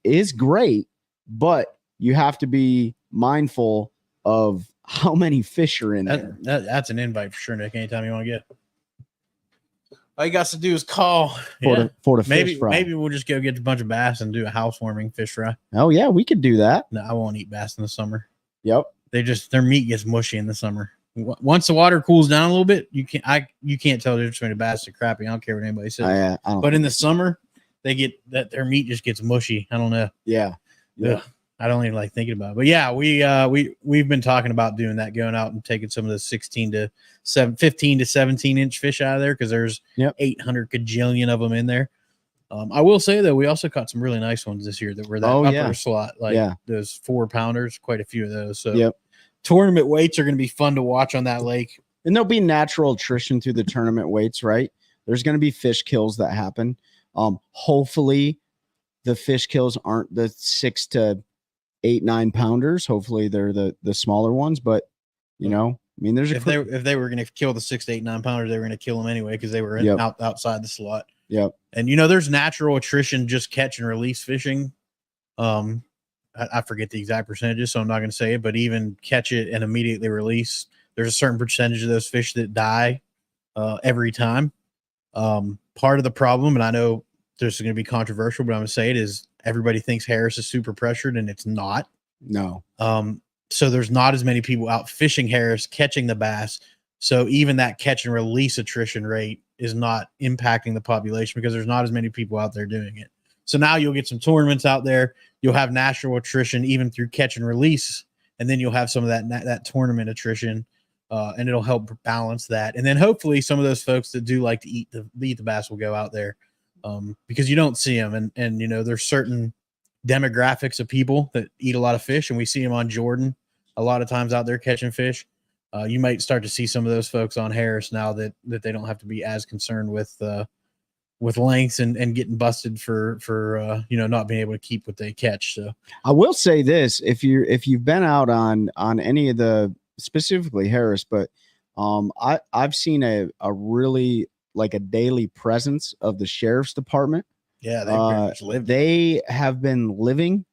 is great, but you have to be mindful of how many fish are in there. That's an invite for sure, Nick. Anytime you want to get. All you got to do is call for the fish fry. Maybe we'll just go get a bunch of bass and do a housewarming fish fry. Oh yeah, we could do that. No, I won't eat bass in the summer. Yep. Their meat gets mushy in the summer. Once the water cools down a little bit, you can't tell the difference between a bass and crappie. I don't care what anybody says. But in the summer, their meat just gets mushy. I don't know. Yeah. I don't even like thinking about it. But yeah, we've been talking about doing that, going out and taking some of the 15 to 17 inch fish out of there, because there's 800 gajillion of them in there. I will say though, we also caught some really nice ones this year that were that upper slot, like those 4-pounders, quite a few of those. So tournament weights are going to be fun to watch on that lake. And there'll be natural attrition through the tournament weights, right? There's going to be fish kills that happen. Hopefully the fish kills aren't the 6 to 8, 9 pounders. Hopefully they're the smaller ones, but you know, I mean, there's if they were going to kill the 6 to 8, 9 pounders, they were going to kill them anyway because they were outside the slot. Yep. And you know, there's natural attrition, just catch and release fishing. I forget the exact percentages, so I'm not going to say it, but even catch it and immediately release, there's a certain percentage of those fish that die every time. Part of the problem, and I know this is going to be controversial, but I'm going to say it, is everybody thinks Harris is super pressured, and it's not. No. So there's not as many people out fishing Harris, catching the bass. So even that catch and release attrition rate is not impacting the population because there's not as many people out there doing it. So now you'll get some tournaments out there. You'll have natural attrition even through catch and release, and then you'll have some of that tournament attrition, and it'll help balance that. And then hopefully some of those folks that do like to eat the bass will go out there, because you don't see them. And you know, there's certain demographics of people that eat a lot of fish, and we see them on Jordan a lot of times out there catching fish. You might start to see some of those folks on Harris now that they don't have to be as concerned with lengths and getting busted for you know, not being able to keep what they catch. So I will say this: if you've been out on any of the, specifically Harris, but I've seen a really like a daily presence of the sheriff's department. Yeah, they pretty much live. They have been living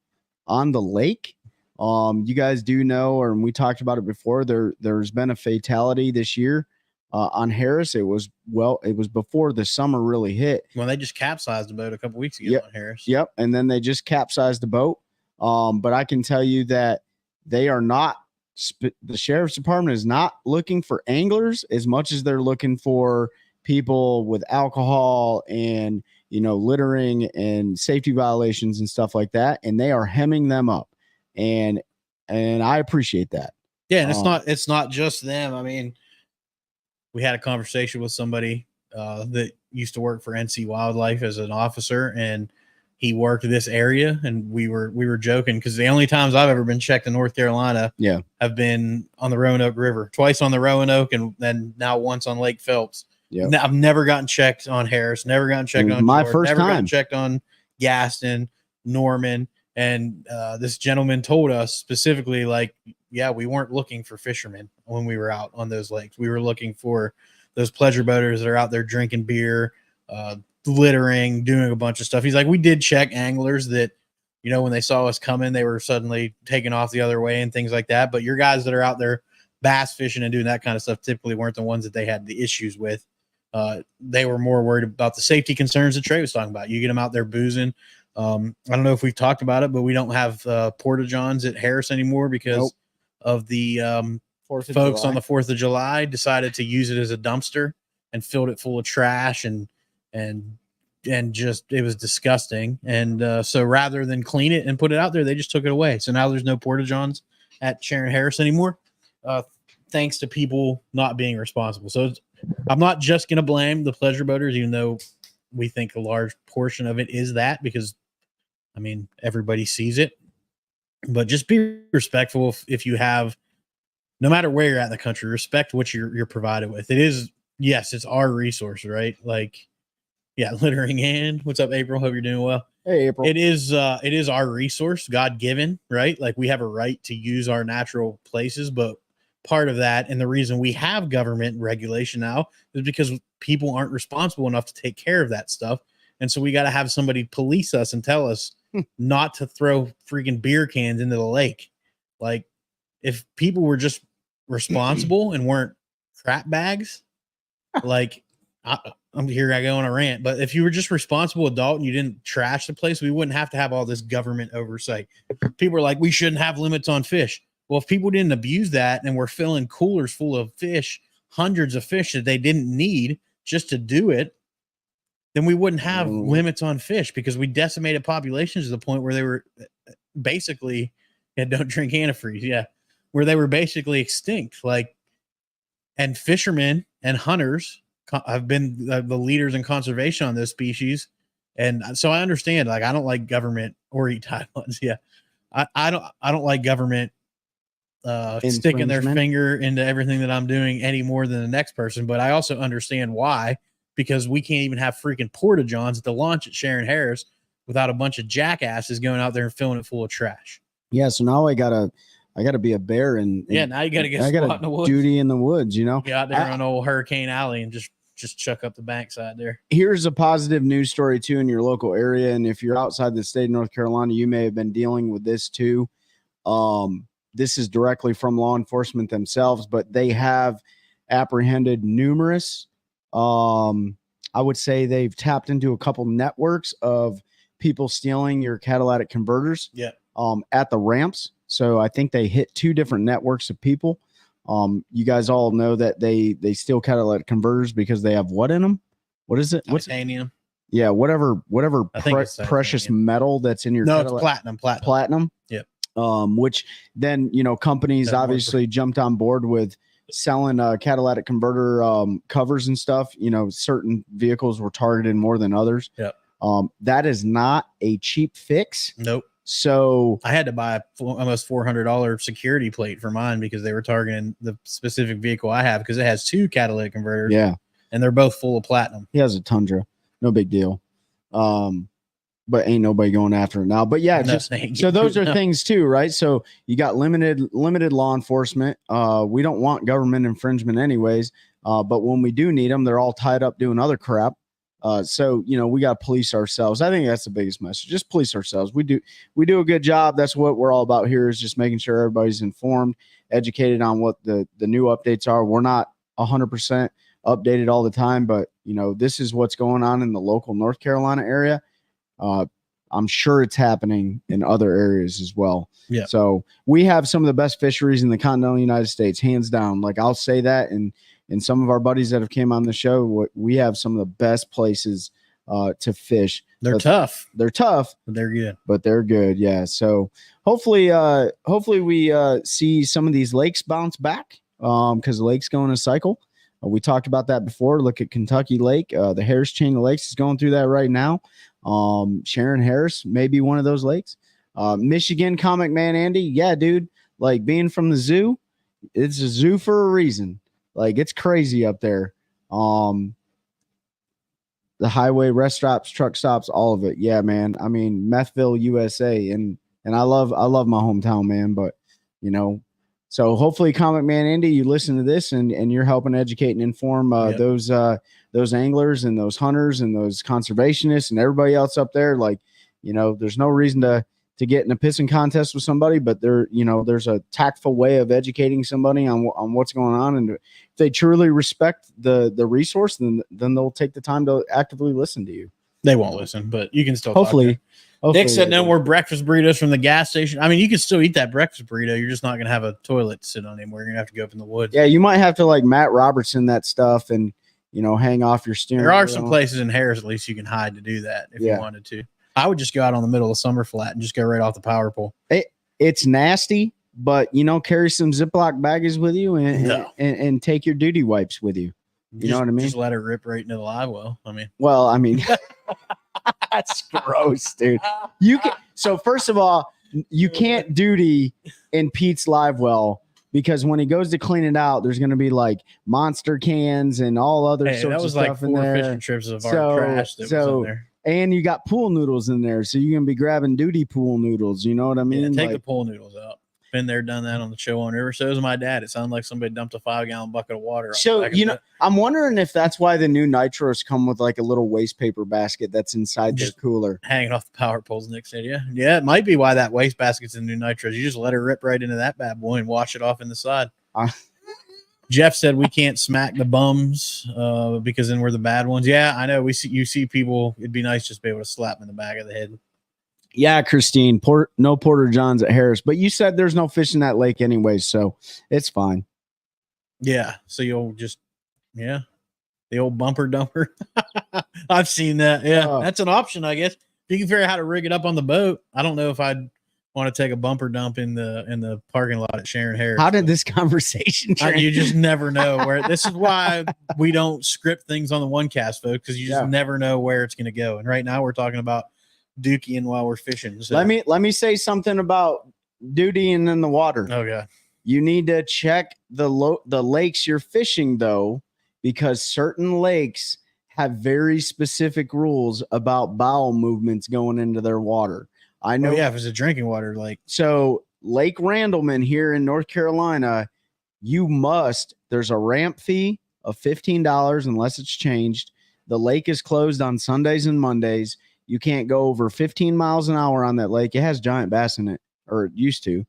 on the lake. You guys do know, and we talked about it before, there's been a fatality this year on Harris. It was before the summer really hit. Well, they just capsized the boat a couple weeks ago on Harris. Yep. And then they just capsized the boat. But I can tell you that they are not, the sheriff's department is not looking for anglers as much as they're looking for people with alcohol and, you know, littering and safety violations and stuff like that. And they are hemming them up. And I appreciate that. Yeah, and it's not just them. I mean, we had a conversation with somebody that used to work for NC Wildlife as an officer, and he worked this area, and we were joking because the only times I've ever been checked in North Carolina have been on the Roanoke River, twice on the Roanoke, and then now once on Lake Phelps. Yeah, I've never gotten checked on Harris, never gotten checked on my George, first never time. gotten checked on Gaston, Norman. And this gentleman told us specifically, like, yeah, we weren't looking for fishermen when we were out on those lakes. We were looking for those pleasure boaters that are out there drinking beer, littering, doing a bunch of stuff. He's like, we did check anglers that, you know, when they saw us coming, they were suddenly taking off the other way and things like that. But your guys that are out there bass fishing and doing that kind of stuff typically weren't the ones that they had the issues with. They were more worried about the safety concerns that Trey was talking about. You get them out there boozing. I don't know if we've talked about it, but we don't have porta-johns at Harris anymore because of the folks on the 4th of July decided to use it as a dumpster and filled it full of trash and just, it was disgusting. And so rather than clean it and put it out there, they just took it away. So now there's no porta-johns at Sharon Harris anymore, thanks to people not being responsible. So I'm not just going to blame the pleasure boaters, even though we think a large portion of it is that, because I mean, everybody sees it, but just be respectful. If you have, no matter where you're at in the country, respect what you're provided with. It is, yes, it's our resource, right? Like, yeah, littering and what's up, April? Hope you're doing well. Hey, April. It is our resource, God given, right? Like, we have a right to use our natural places, but part of that, and the reason we have government regulation now, is because people aren't responsible enough to take care of that stuff. And so we got to have somebody police us and tell us not to throw freaking beer cans into the lake. Like, if people were just responsible and weren't crap bags, like, I'm here, I go on a rant, but if you were just responsible adult and you didn't trash the place, we wouldn't have to have all this government oversight. People are like, we shouldn't have limits on fish. Well, if people didn't abuse that and were filling coolers full of fish, hundreds of fish that they didn't need just to do it, then we wouldn't have limits on fish, because we decimated populations to the point where they were basically, don't drink antifreeze. Yeah. Where they were basically extinct. Like, and fishermen and hunters have been the leaders in conservation on those species And so I understand, like, I don't like government or eat tied ones. Yeah. I don't like government sticking their Infringement. finger into everything that I'm doing any more than the next person. But I also understand why, because we can't even have freaking porta johns at the launch at Sharon Harris without a bunch of jackasses going out there and filling it full of trash. Yeah, so now I gotta be a bear and Yeah, now you got to get I got squat in the a woods. duty in the woods, you know. Get out there on old Hurricane Alley and just chuck up the bankside there. Here's a positive news story too in your local area, and if you're outside the state of North Carolina, you may have been dealing with this too. This is directly from law enforcement themselves, but they have apprehended numerous. I would say they've tapped into a couple networks of people stealing your catalytic converters. Yeah. At the ramps. So I think they hit 2 different networks of people. You guys all know that they steal catalytic converters because they have what in them? What is it? What's titanium? Yeah, whatever I think it's precious metal that's in your no, it's platinum. Platinum. Yep. Which then companies obviously jumped on board with selling catalytic converter covers and stuff. Certain vehicles were targeted more than others. Yep. That is not a cheap fix. Nope. So I had to buy almost $400 security plate for mine because they were targeting the specific vehicle I have because it has 2 catalytic converters. Yeah. And they're both full of platinum. He has a Tundra. No big deal. But ain't nobody going after it now. But yeah, so those are things too, right? So you got limited law enforcement. We don't want government infringement anyways. But when we do need them, they're all tied up doing other crap. So we got to police ourselves. I think that's the biggest message. Just police ourselves. We do a good job. That's what we're all about here, is just making sure everybody's informed, educated on what the new updates are. We're not 100% updated all the time, but this is what's going on in the local North Carolina area. I'm sure it's happening in other areas as well. Yeah. So we have some of the best fisheries in the continental United States, hands down. Like, I'll say that, and some of our buddies that have came on the show, we have some of the best places to fish. They're tough. They're tough, but they're good. But they're good. Yeah. So hopefully we see some of these lakes bounce back because the lakes go in a cycle. We talked about that before. Look at Kentucky Lake. The Harris chain of lakes is going through that right now. Sharon Harris may be one of those lakes. Michigan Comic Man Andy. Yeah, dude. Like, being from the zoo, it's a zoo for a reason. Like, it's crazy up there. The highway, rest stops, truck stops, all of it. Yeah, man. I mean, Methville, USA, and I love my hometown, man. But so hopefully, Comic Man Andy, you listen to this and you're helping educate and inform those anglers and those hunters and those conservationists and everybody else up there. Like, there's no reason to get in a pissing contest with somebody, but there's a tactful way of educating somebody on what's going on. And if they truly respect the resource, then they'll take the time to actively listen to you. They won't listen, but you can still hopefully. Nick said no more breakfast burritos from the gas station. I mean, you can still eat that breakfast burrito. You're just not going to have a toilet to sit on anymore. You're going to have to go up in the woods. Yeah, you might have to, like, Matt Robertson that stuff and hang off your steering. There are some places in Harris at least you can hide to do that if you wanted to. I would just go out on the middle of Summer Flat and just go right off the power pole. It's nasty, but carry some Ziploc baggies with you and take your duty wipes with you. You know what I mean? Just let it rip right into the live well. That's gross, dude. So first of all, you can't duty in Pete's live well, because when he goes to clean it out, there's going to be like monster cans and all other sorts of stuff in there. That was like 4 fishing trips of our trash that was in there. And you got pool noodles in there, so you're going to be grabbing duty pool noodles. You know what I mean? Yeah, take the pool noodles out. Been there, done that on the show on River. So is my dad. It sounded like somebody dumped a 5-gallon bucket of water. So, I'm wondering if that's why the new nitros come with like a little waste paper basket that's inside their cooler. Hanging off the power poles, Nick said. Yeah, it might be why that waste basket's in new nitros. You just let it rip right into that bad boy and wash it off in the side. Jeff said we can't smack the bums because then we're the bad ones. Yeah, I know. You see people. It'd be nice just to be able to slap them in the back of the head. Yeah, Christine, no Porter Johns at Harris, but you said there's no fish in that lake anyway, so it's fine. Yeah, so you'll just, the old bumper dumper. I've seen that. Yeah, that's an option, I guess. If you can figure out how to rig it up on the boat. I don't know if I'd want to take a bumper dump in the parking lot at Sharon Harris. How did this conversation you just never know where. This is why we don't script things on the one cast, folks, because you just never know where it's going to go. And right now we're talking about dukeying while we're fishing. So. Let me say something about dutying in the water. Okay. You need to check the lakes you're fishing, though, because certain lakes have very specific rules about bowel movements going into their water. I know. If it's a drinking water lake. So Lake Randleman here in North Carolina, there's a ramp fee of $15 unless it's changed. The lake is closed on Sundays and Mondays. You can't go over 15 miles an hour on that lake. It has giant bass in it, or it used to.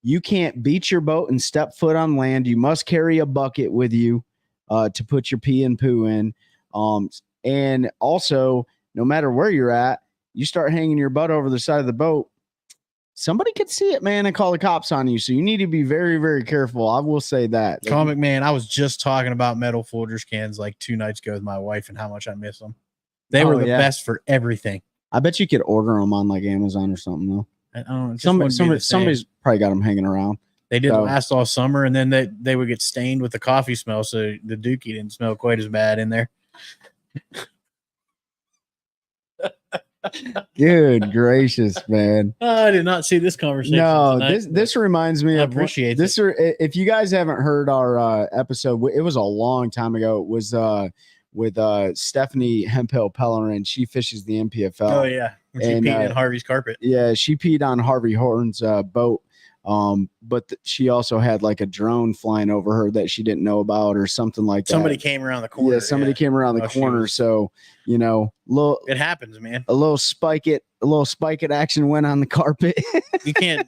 You can't beach your boat and step foot on land. You must carry a bucket with you to put your pee and poo in. And also, no matter where you're at, you start hanging your butt over the side of the boat, somebody could see it, man, and call the cops on you. So you need to be very, very careful. I will say that. Comic Man, I was just talking about metal Folgers cans like 2 nights ago with my wife and how much I miss them. They were the best for everything. I bet you could order them on like Amazon or something, though. I don't know. Somebody's probably got them hanging around. They did last all summer, and then they would get stained with the coffee smell, so the dookie didn't smell quite as bad in there. Good gracious, man! I did not see this conversation. No, tonight, this reminds me. I appreciate this. If you guys haven't heard our episode, it was a long time ago. It was with Stephanie Hemphill Pellerin. She fishes the MPFL. Oh yeah, she peed in Harvey's carpet. Yeah, she peed on Harvey Horton's boat. But she also had like a drone flying over her that she didn't know about or something like that. Somebody came around the corner. Yeah, somebody came around the corner. So, it happens, man. A little spike it action went on the carpet. You can't,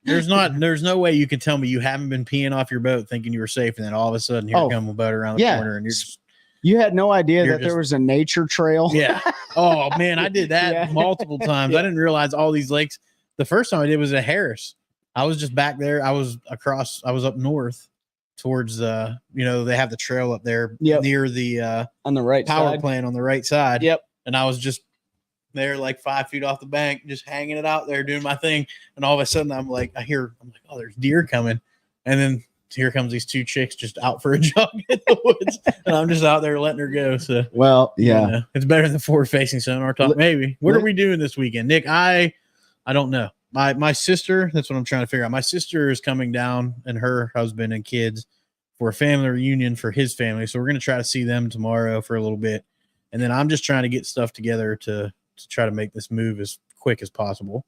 there's no way you can tell me you haven't been peeing off your boat thinking you were safe. And then all of a sudden here comes a boat around the corner and you had no idea that there was a nature trail. Yeah. Oh man, I did that multiple times. I didn't realize all these lakes. The first time I did was at Harris. I was just back there. I was up north towards they have the trail up there near the on the right power side. Plant on the right side. Yep. And I was just there like 5 feet off the bank, just hanging it out there, doing my thing. And all of a sudden I'm like, oh, there's deer coming. And then here comes these 2 chicks just out for a jog in the woods. And I'm just out there letting her go. So it's better than forward facing sonar talk. Maybe. What are we doing this weekend? Nick, I don't know. My sister, that's what I'm trying to figure out. My sister is coming down and her husband and kids for a family reunion for his family. So we're going to try to see them tomorrow for a little bit. And then I'm just trying to get stuff together to try to make this move as quick as possible.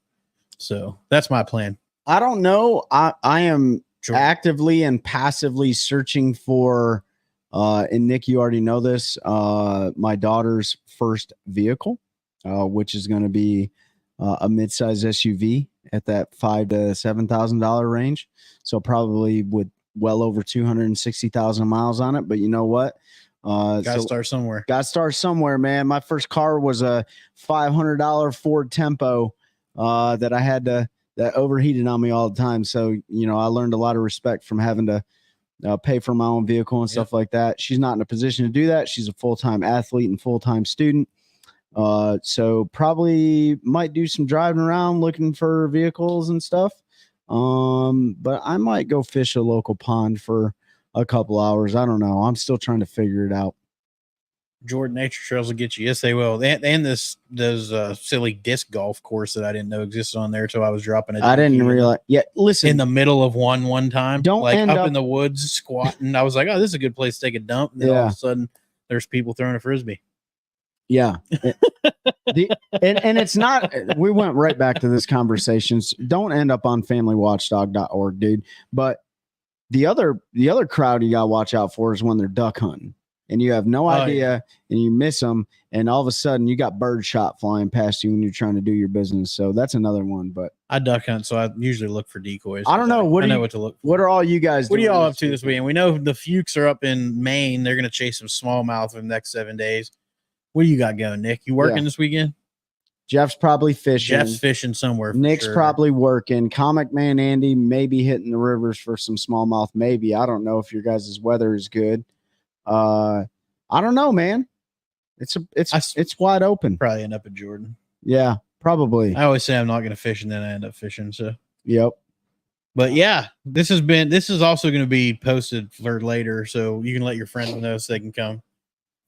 So that's my plan. I don't know. I am actively and passively searching for, and Nick, you already know this, my daughter's first vehicle, which is going to be a midsize SUV at that $5,000 to $7,000 range. So probably with well over 260,000 miles on it. But you know what? Gotta start somewhere. Gotta start somewhere, man. My first car was a $500 Ford Tempo that I had that overheated on me all the time. So, I learned a lot of respect from having to pay for my own vehicle and stuff like that. She's not in a position to do that. She's a full-time athlete and full-time student. So probably might do some driving around looking for vehicles and stuff. But I might go fish a local pond for a couple hours. I don't know. I'm still trying to figure it out. Jordan Nature Trails will get you. Yes, they will. And those silly disc golf course that I didn't know existed on there until I was dropping it. I didn't realize. Yeah, listen. In the middle of one time. Don't like end up in the woods squatting. I was like, oh, this is a good place to take a dump. And then all of a sudden there's people throwing a Frisbee. Yeah. And it's not, we went right back to this conversation. Don't end up on familywatchdog.org, dude. But the other crowd you got to watch out for is when they're duck hunting and you have no idea and you miss them. And all of a sudden you got bird shot flying past you when you're trying to do your business. So that's another one, but I duck hunt. So I usually look for decoys. I don't know. I know what to look for. What are all you guys doing? What are y'all up to weekend? this weekend? We know the Fuchs are up in Maine. They're going to chase some smallmouth for the next 7 days. What do you got going, Nick? You working this weekend? Jeff's probably fishing. Jeff's fishing somewhere. Nick's probably working. Comic Man Andy maybe hitting the rivers for some smallmouth. Maybe. I don't know if your guys' weather is good. I don't know, man. It's wide open. Probably end up at Jordan. Yeah. Probably. I always say I'm not going to fish, and then I end up fishing. So, Yep. but yeah, this is also going to be posted for later, so you can let your friends know so they can come.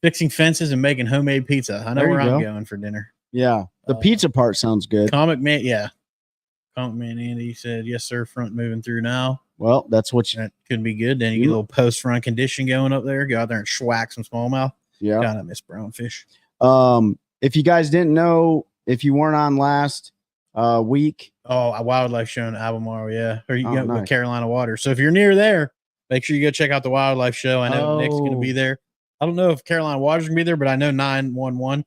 Fixing fences and making homemade pizza. I know where I'm going for dinner. Yeah, the pizza part sounds good. Comic Man, yeah. Comic Man Andy said, "Yes, sir. Front moving through now." Well, that's what that could be good. Then you get a little post front condition going up there. Go out there and schwack some smallmouth. Yeah, God, I miss brownfish. If you guys didn't know, if you weren't on last week, a wildlife show in Albemarle, yeah, or you go nice. with Carolina Waters. So if you're near there, make sure you go check out the wildlife show. I know Nick's going to be there. I don't know if Carolina Waters is going to be there, but I know 911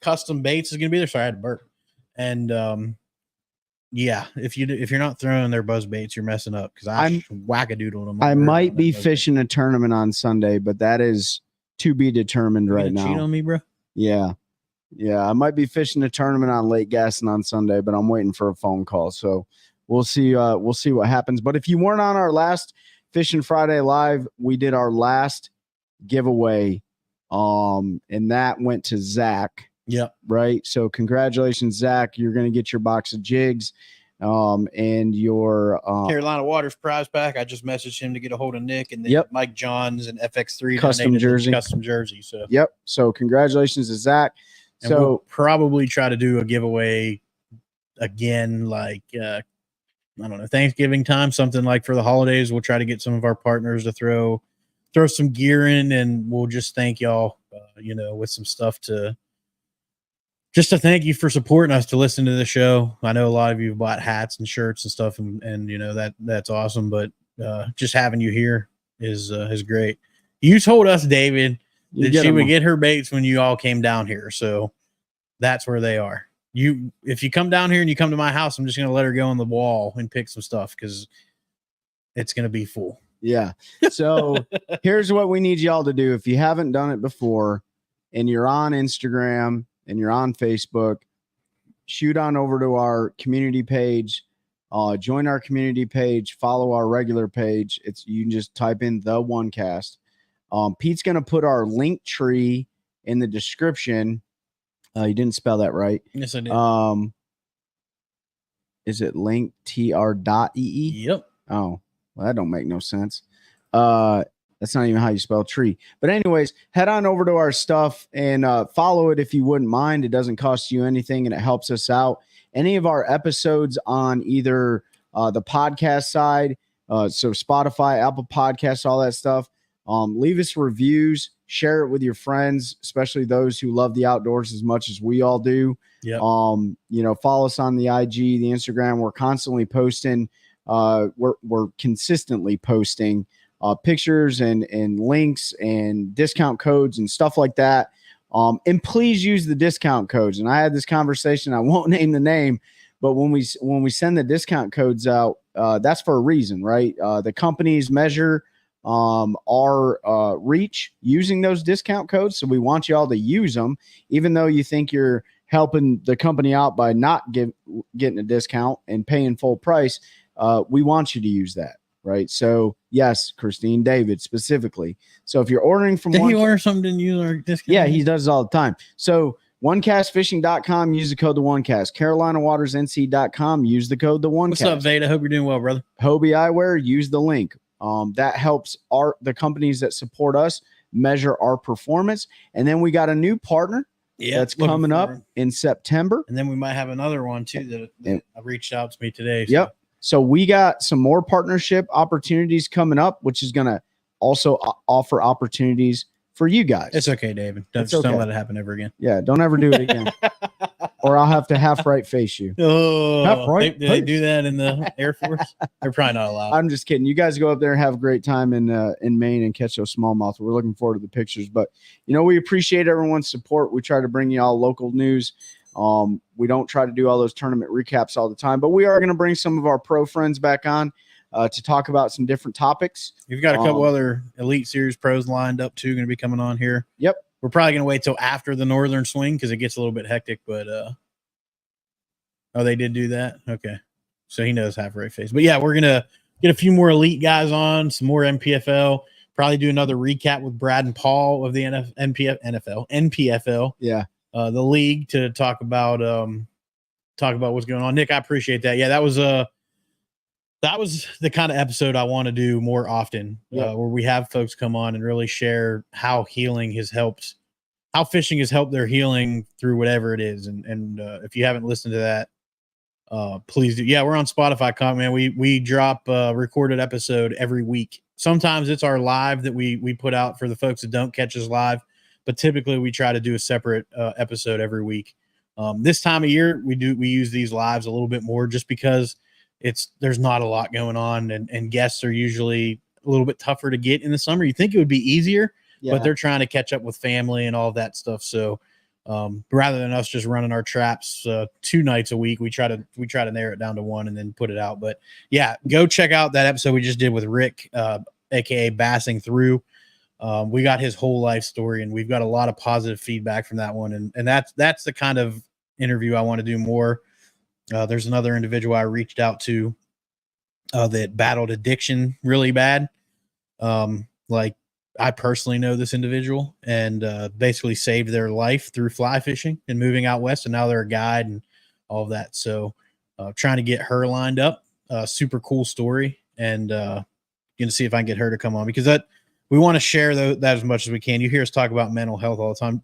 Custom Baits is going to be there. So I had to burp. And yeah, if you're not throwing their buzz baits, you're messing up because I'm wackadoodling them. I might be fishing a tournament on Sunday, but that is to be determined right now. Cheat on me, bro? Yeah, I might be fishing a tournament on Lake Gaston on Sunday, but I'm waiting for a phone call. So we'll see. We'll see what happens. But if you weren't on our last Fishing Friday Live, we did our last giveaway, and that went to Zach. Yep. Right. So congratulations, Zach. You're going to get your box of jigs, and your Carolina Waters prize pack. I just messaged him to get a hold of Nick, and then Mike Johns and FX3 custom jersey. So So congratulations to Zach. And we'll probably try to do a giveaway again, like I don't know, Thanksgiving time, something like for the holidays. We'll try to get some of our partners to throw some gear in, and we'll just thank y'all, with some stuff to thank you for supporting us to listen to the show. I know a lot of you have bought hats and shirts and stuff, and that's awesome. But just having you here is great. You told us, David, that she would get her baits when you all came down here, so that's where they are. If you come down here and you come to my house, I'm just gonna let her go on the wall and pick some stuff because it's gonna be full. Yeah. So here's what we need y'all to do. If you haven't done it before, and you're on Instagram and you're on Facebook, shoot on over to our community page, join our community page, follow our regular page. You can just type in the OneCast. Pete's going to put our link tree in the description. You didn't spell that right. Yes, I did. Is it linktr.ee? Yep. Oh, well, that don't make no sense. That's not even how you spell tree. But anyways, head on over to our stuff and follow it if you wouldn't mind. It doesn't cost you anything, and it helps us out. Any of our episodes on either the podcast side, so Spotify, Apple Podcasts, all that stuff, leave us reviews, share it with your friends, especially those who love the outdoors as much as we all do. Yep. Follow us on the IG, the Instagram. We're constantly posting. We're consistently posting pictures and links and discount codes and stuff like that. And please use the discount codes. And I had this conversation. I won't name the name, but when we send the discount codes out, that's for a reason, right? The companies measure our reach using those discount codes. So we want you all to use them, even though you think you're helping the company out by not getting a discount and paying full price. We want you to use that. Right. So yes, Christine, David specifically. So if you're ordering from Did he order something, didn't use our discount? Yeah, he does it all the time. So onecastfishing.com, use the code the OneCast. CarolinaWatersNC.com, use the code the OneCast. What's up, Veda? Hope you're doing well, brother. Hobie Eyewear, use the link. That helps the companies that support us measure our performance. And then we got a new partner that's coming up in September. And then we might have another one too that reached out to me today. So. Yep. So we got some more partnership opportunities coming up, which is going to also offer opportunities for you guys. It's okay, David. Don't let it happen ever again. Yeah, don't ever do it again. Or I'll have to half right face you. Oh, they do that in the Air Force? They're probably not allowed. I'm just kidding. You guys go up there and have a great time in Maine and catch those smallmouth. We're looking forward to the pictures. But, we appreciate everyone's support. We try to bring you all local news. We don't try to do all those tournament recaps all the time, but we are going to bring some of our pro friends back on to talk about some different topics. We've got a couple other Elite Series pros lined up too, going to be coming on here. Yep. We're probably going to wait till after the Northern Swing because it gets a little bit hectic, but they did do that. Okay. So he knows half right face, but yeah, we're going to get a few more Elite guys on, some more NPFL, probably do another recap with Brad and Paul of the NPFL. Yeah. the league to talk about what's going on. Nick, I appreciate that. Yeah, that was the kind of episode I want to do more often, where we have folks come on and really share how fishing has helped their healing through whatever it is. And if you haven't listened to that, please do. Yeah, we're on Spotify. Man, we drop a recorded episode every week. Sometimes it's our live that we put out for the folks that don't catch us live, but typically we try to do a separate episode every week. This time of year, we use these lives a little bit more just because there's not a lot going on, and guests are usually a little bit tougher to get in the summer. You think it would be easier, but they're trying to catch up with family and all of that stuff. So rather than us just running our traps 2 nights a week, we try to narrow it down to 1 and then put it out. But yeah, go check out that episode we just did with Rick, aka Bassing Through. We got his whole life story, and we've got a lot of positive feedback from that one. And that's the kind of interview I want to do more. There's another individual I reached out to that battled addiction really bad. Like, I personally know this individual, and basically saved their life through fly fishing and moving out west. And now they're a guide and all of that. So trying to get her lined up. Super cool story. And going to see if I can get her to come on, because we want to share that as much as we can. You hear us talk about mental health all the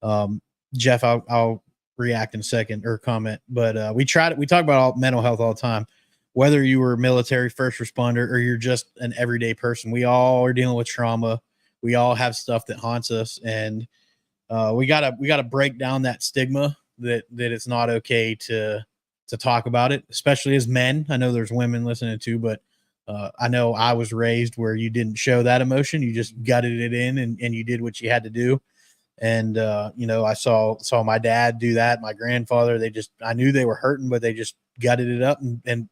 time. Jeff, I'll react in a second or comment, but we talk about mental health all the time. Whether you were military, first responder, or you're just an everyday person, we all are dealing with trauma. We all have stuff that haunts us, and we gotta break down that stigma that it's not okay to talk about it, especially as men. I know there's women listening too, but I know I was raised where you didn't show that emotion. You just gutted it in, and you did what you had to do. And I saw my dad do that. My grandfather, I knew they were hurting, but they just gutted it up and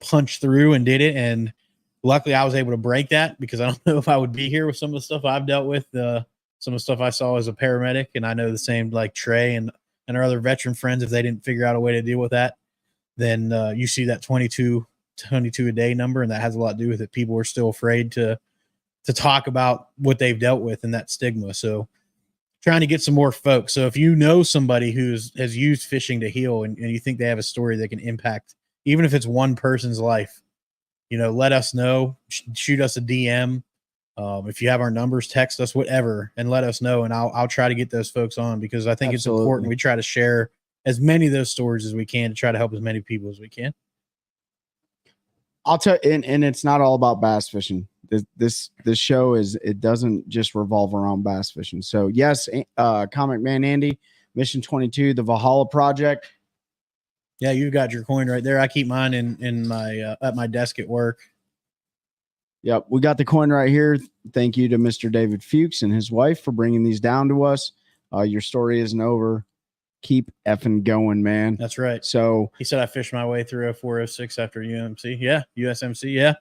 punched through and did it. And luckily I was able to break that, because I don't know if I would be here with some of the stuff I've dealt with, some of the stuff I saw as a paramedic. And I know the same, like Trey and our other veteran friends, if they didn't figure out a way to deal with that, then you see that 22 a day number. And that has a lot to do with it. People are still afraid to talk about what they've dealt with and that stigma. So trying to get some more folks. So if you know somebody has used fishing to heal, and you think they have a story that can impact, even if it's one person's life, let us know. Shoot us a DM. If you have our numbers, text us, whatever, and let us know. And I'll try to get those folks on, because I think Absolutely. It's important. We try to share as many of those stories as we can to try to help as many people as we can. I'll tell you, and it's not all about bass fishing. This show it doesn't just revolve around bass fishing. So yes, Comic Man Andy, Mission 22, the Valhalla Project. Yeah, you've got your coin right there. I keep mine in my at my desk at work. Yep, we got the coin right here. Thank you to Mr. David Fuchs and his wife for bringing these down to us. Your story isn't over. Keep effing going, man. That's right. So he said I fished my way through 0406 after UMC. Yeah, USMC. Yeah,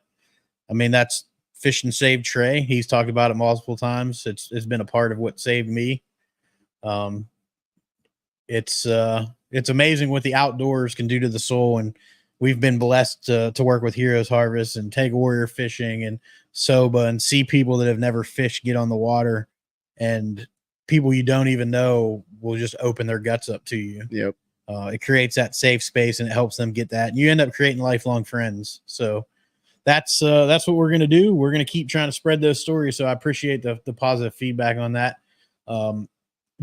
I mean, that's fishing saved Trey. He's talked about it multiple times. It's been a part of what saved me. It's amazing what the outdoors can do to the soul, and we've been blessed to work with Heroes Harvest and Take Warrior Fishing and Soba, and see people that have never fished get on the water, and people you don't even know will just open their guts up to you. Yep. It creates that safe space, and it helps them get that, and you end up creating lifelong friends. So that's what we're going to do. We're going to keep trying to spread those stories. So I appreciate the positive feedback on that.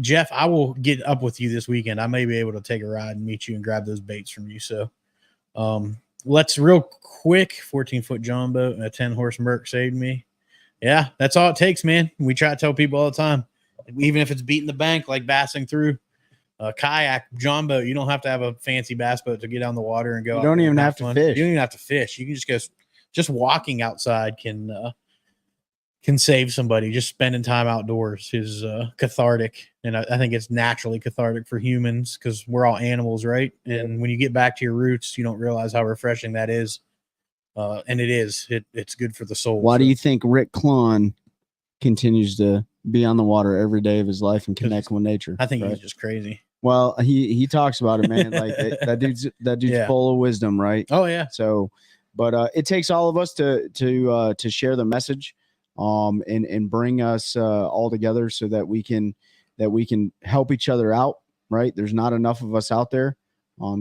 Jeff, I will get up with you this weekend. I may be able to take a ride and meet you and grab those baits from you. So let's real quick, 14-foot John boat and a 10-horse Merc saved me. Yeah, that's all it takes, man. We try to tell people all the time, even if it's beating the bank, like bassing through kayak, John boat. You don't have to have a fancy bass boat to get on the water and go. You don't even have to fish. You don't even have to fish. You can just go. Just walking outside can save somebody. Just spending time outdoors is cathartic, and I think it's naturally cathartic for humans, because we're all animals, right? And when you get back to your roots, you don't realize how refreshing that is. And it is. It's good for the soul. Why do you think Rick Klon continues to be on the water every day of his life and connect with nature? I think he's just crazy. Well, he talks about it, man. Like that dude's full of wisdom, right? Oh yeah. So, but it takes all of us to share the message, and bring us all together so that we can that we can help each other out, right? There's not enough of us out there.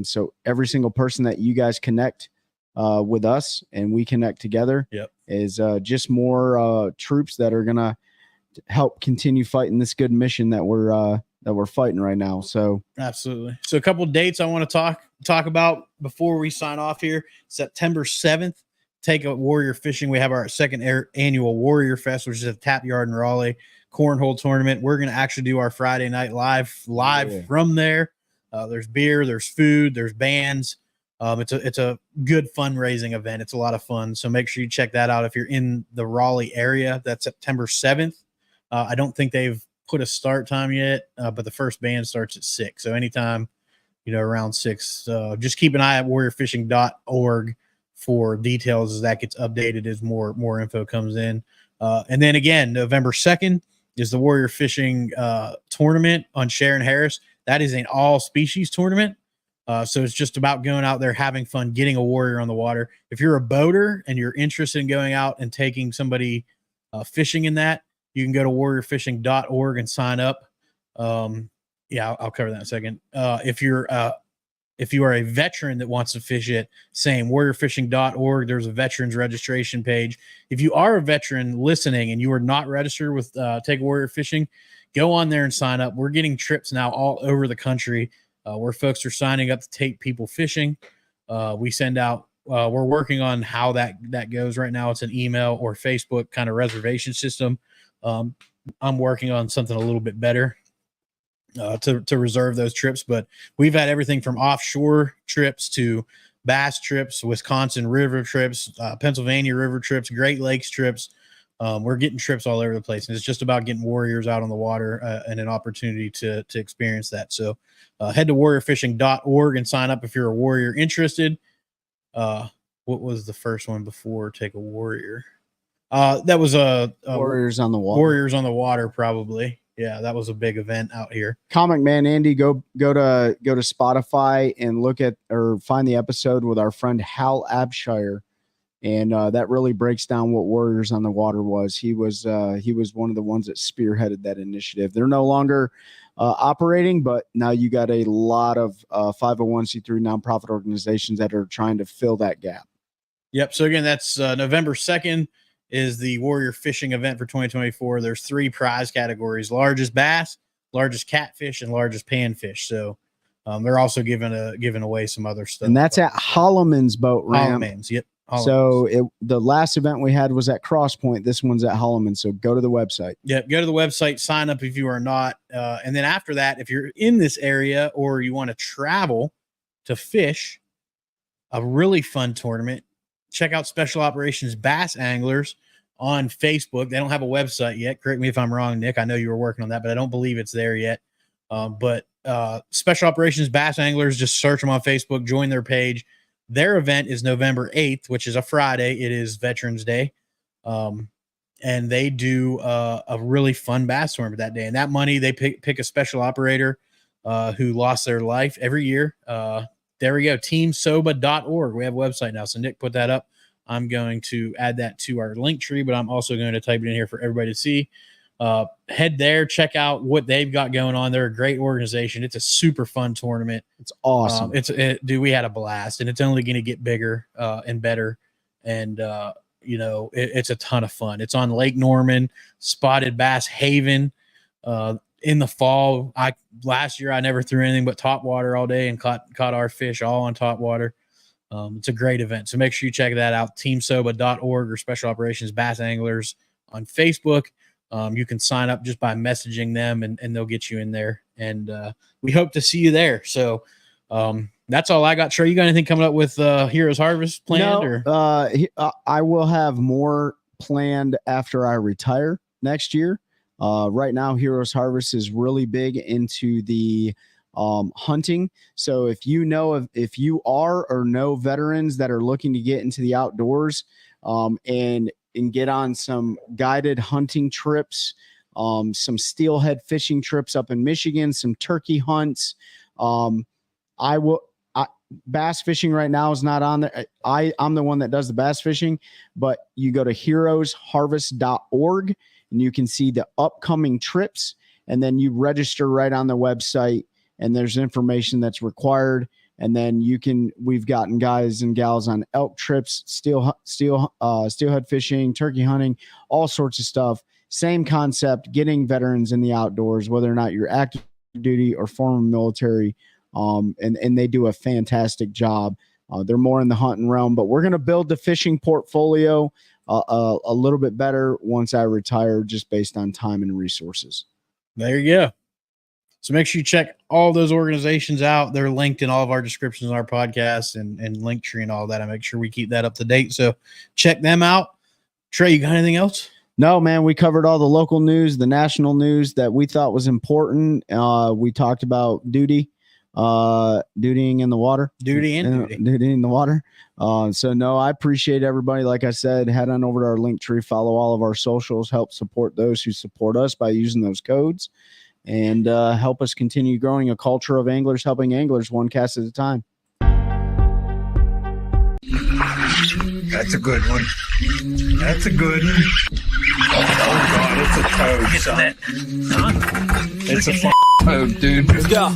So every single person that you guys connect with us and we connect together is just more troops that are going to help continue fighting this good mission that we're fighting right now. So absolutely. So a couple of dates I want to talk about before we sign off here. September 7th, take a warrior fishing. We have our second annual Warrior Fest, which is at Tap Yard in Raleigh cornhole tournament. We're going to actually do our Friday night live from there. There's beer, there's food, there's bands. It's a good fundraising event. It's a lot of fun. So make sure you check that out if you're in the Raleigh area. That's September 7th. I don't think they've put a start time yet, but the first band starts at 6. So anytime, around 6, just keep an eye at warriorfishing.org for details as that gets updated, as more info comes in. And then again, November 2nd is the Warrior Fishing tournament on Sharon Harris. That is an all species tournament. So it's just about going out there, having fun, getting a warrior on the water. If you're a boater and you're interested in going out and taking somebody fishing in that, you can go to warriorfishing.org and sign up. I'll cover that in a second. If you are a veteran that wants to fish it, same, warriorfishing.org. There's a veterans registration page. If you are a veteran listening and you are not registered with Take Warrior Fishing, go on there and sign up. We're getting trips now all over the country where folks are signing up to take people fishing. We send out, we're working on how that goes right now. It's an email or Facebook kind of reservation system. I'm working on something a little bit better to reserve those trips, but we've had everything from offshore trips to bass trips, Wisconsin River trips, Pennsylvania River trips, Great Lakes trips. We're getting trips all over the place, and it's just about getting warriors out on the water and an opportunity to experience that. So head to warriorfishing.org and sign up if you're a warrior interested. What was the first one before Take a Warrior? That was a Warriors on the Water. Warriors on the Water, probably. Yeah, that was a big event out here. Comic Man Andy, go to Spotify and look at or find the episode with our friend Hal Abshire, and that really breaks down what Warriors on the Water was. He was one of the ones that spearheaded that initiative. They're no longer operating, but now you got a lot of 501c3 nonprofit organizations that are trying to fill that gap. Yep. So again, that's November 2nd. Is the Warrior Fishing event for 2024. There's 3 prize categories: largest bass, largest catfish, and largest panfish. So they're also giving away some other stuff. And that's at Holloman's boat ramp. Holloman's, yep. Holloman's. So the last event we had was at Cross Point. This one's at Holloman. So go to the website. Yep, go to the website, sign up if you are not. And then after that, if you're in this area or you want to travel to fish a really fun tournament, check out Special Operations Bass Anglers on Facebook. They don't have a website yet. Correct me if I'm wrong, Nick. I know you were working on that, but I don't believe it's there yet. But Special Operations Bass Anglers, just search them on Facebook, join their page. Their event is November 8th, which is a Friday. It is Veterans Day. And they do a really fun bass tournament that day. And that money, they pick a special operator who lost their life every year. There we go. teamsoba.org. We have a website now. So Nick put that up. I'm going to add that to our link tree, but I'm also going to type it in here for everybody to see. Head there, check out what they've got going on. They're a great organization. It's a super fun tournament. It's awesome. Dude, we had a blast, and it's only going to get bigger and better. And, it's a ton of fun. It's on Lake Norman, Spotted Bass Haven. In the fall, last year I never threw anything but top water all day and caught our fish all on top water. It's a great event. So make sure you check that out. teamsoba.org or Special Operations Bass Anglers on Facebook. You can sign up just by messaging them and they'll get you in there. And we hope to see you there. So that's all I got. Trey, you got anything coming up with Heroes Harvest planned? No, I will have more planned after I retire next year. Right now, Heroes Harvest is really big into the hunting. So if you are or know veterans that are looking to get into the outdoors and get on some guided hunting trips, some steelhead fishing trips up in Michigan, some turkey hunts, bass fishing right now is not on there. I'm the one that does the bass fishing, but you go to heroesharvest.org and you can see the upcoming trips. and then you register right on the website, and there's information that's required. And then we've gotten guys and gals on elk trips, steelhead fishing, turkey hunting, all sorts of stuff. Same concept, getting veterans in the outdoors, whether or not you're active duty or former military. And they do a fantastic job. They're more in the hunting realm, but we're going to build the fishing portfolio a little bit better once I retire, just based on time and resources. There you go. So make sure you check all those organizations out. They're linked in all of our descriptions on our podcast and Linktree and all that. I make sure we keep that up to date. So check them out. Trey, you got anything else? No, man, we covered all the local news, the national news that we thought was important. We talked about dutying in the water. Duty in the water. So no, I appreciate everybody. Like I said, head on over to our Linktree, follow all of our socials, help support those who support us by using those codes, and help us continue growing a culture of anglers helping anglers one cast at a time. That's a good one. That's a good one. Oh, God, it's a toad, son. It's a toad, dude. Yeah.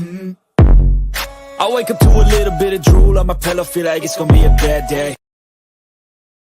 I wake up to a little bit of drool on my pillow, feel like it's gonna be a bad day.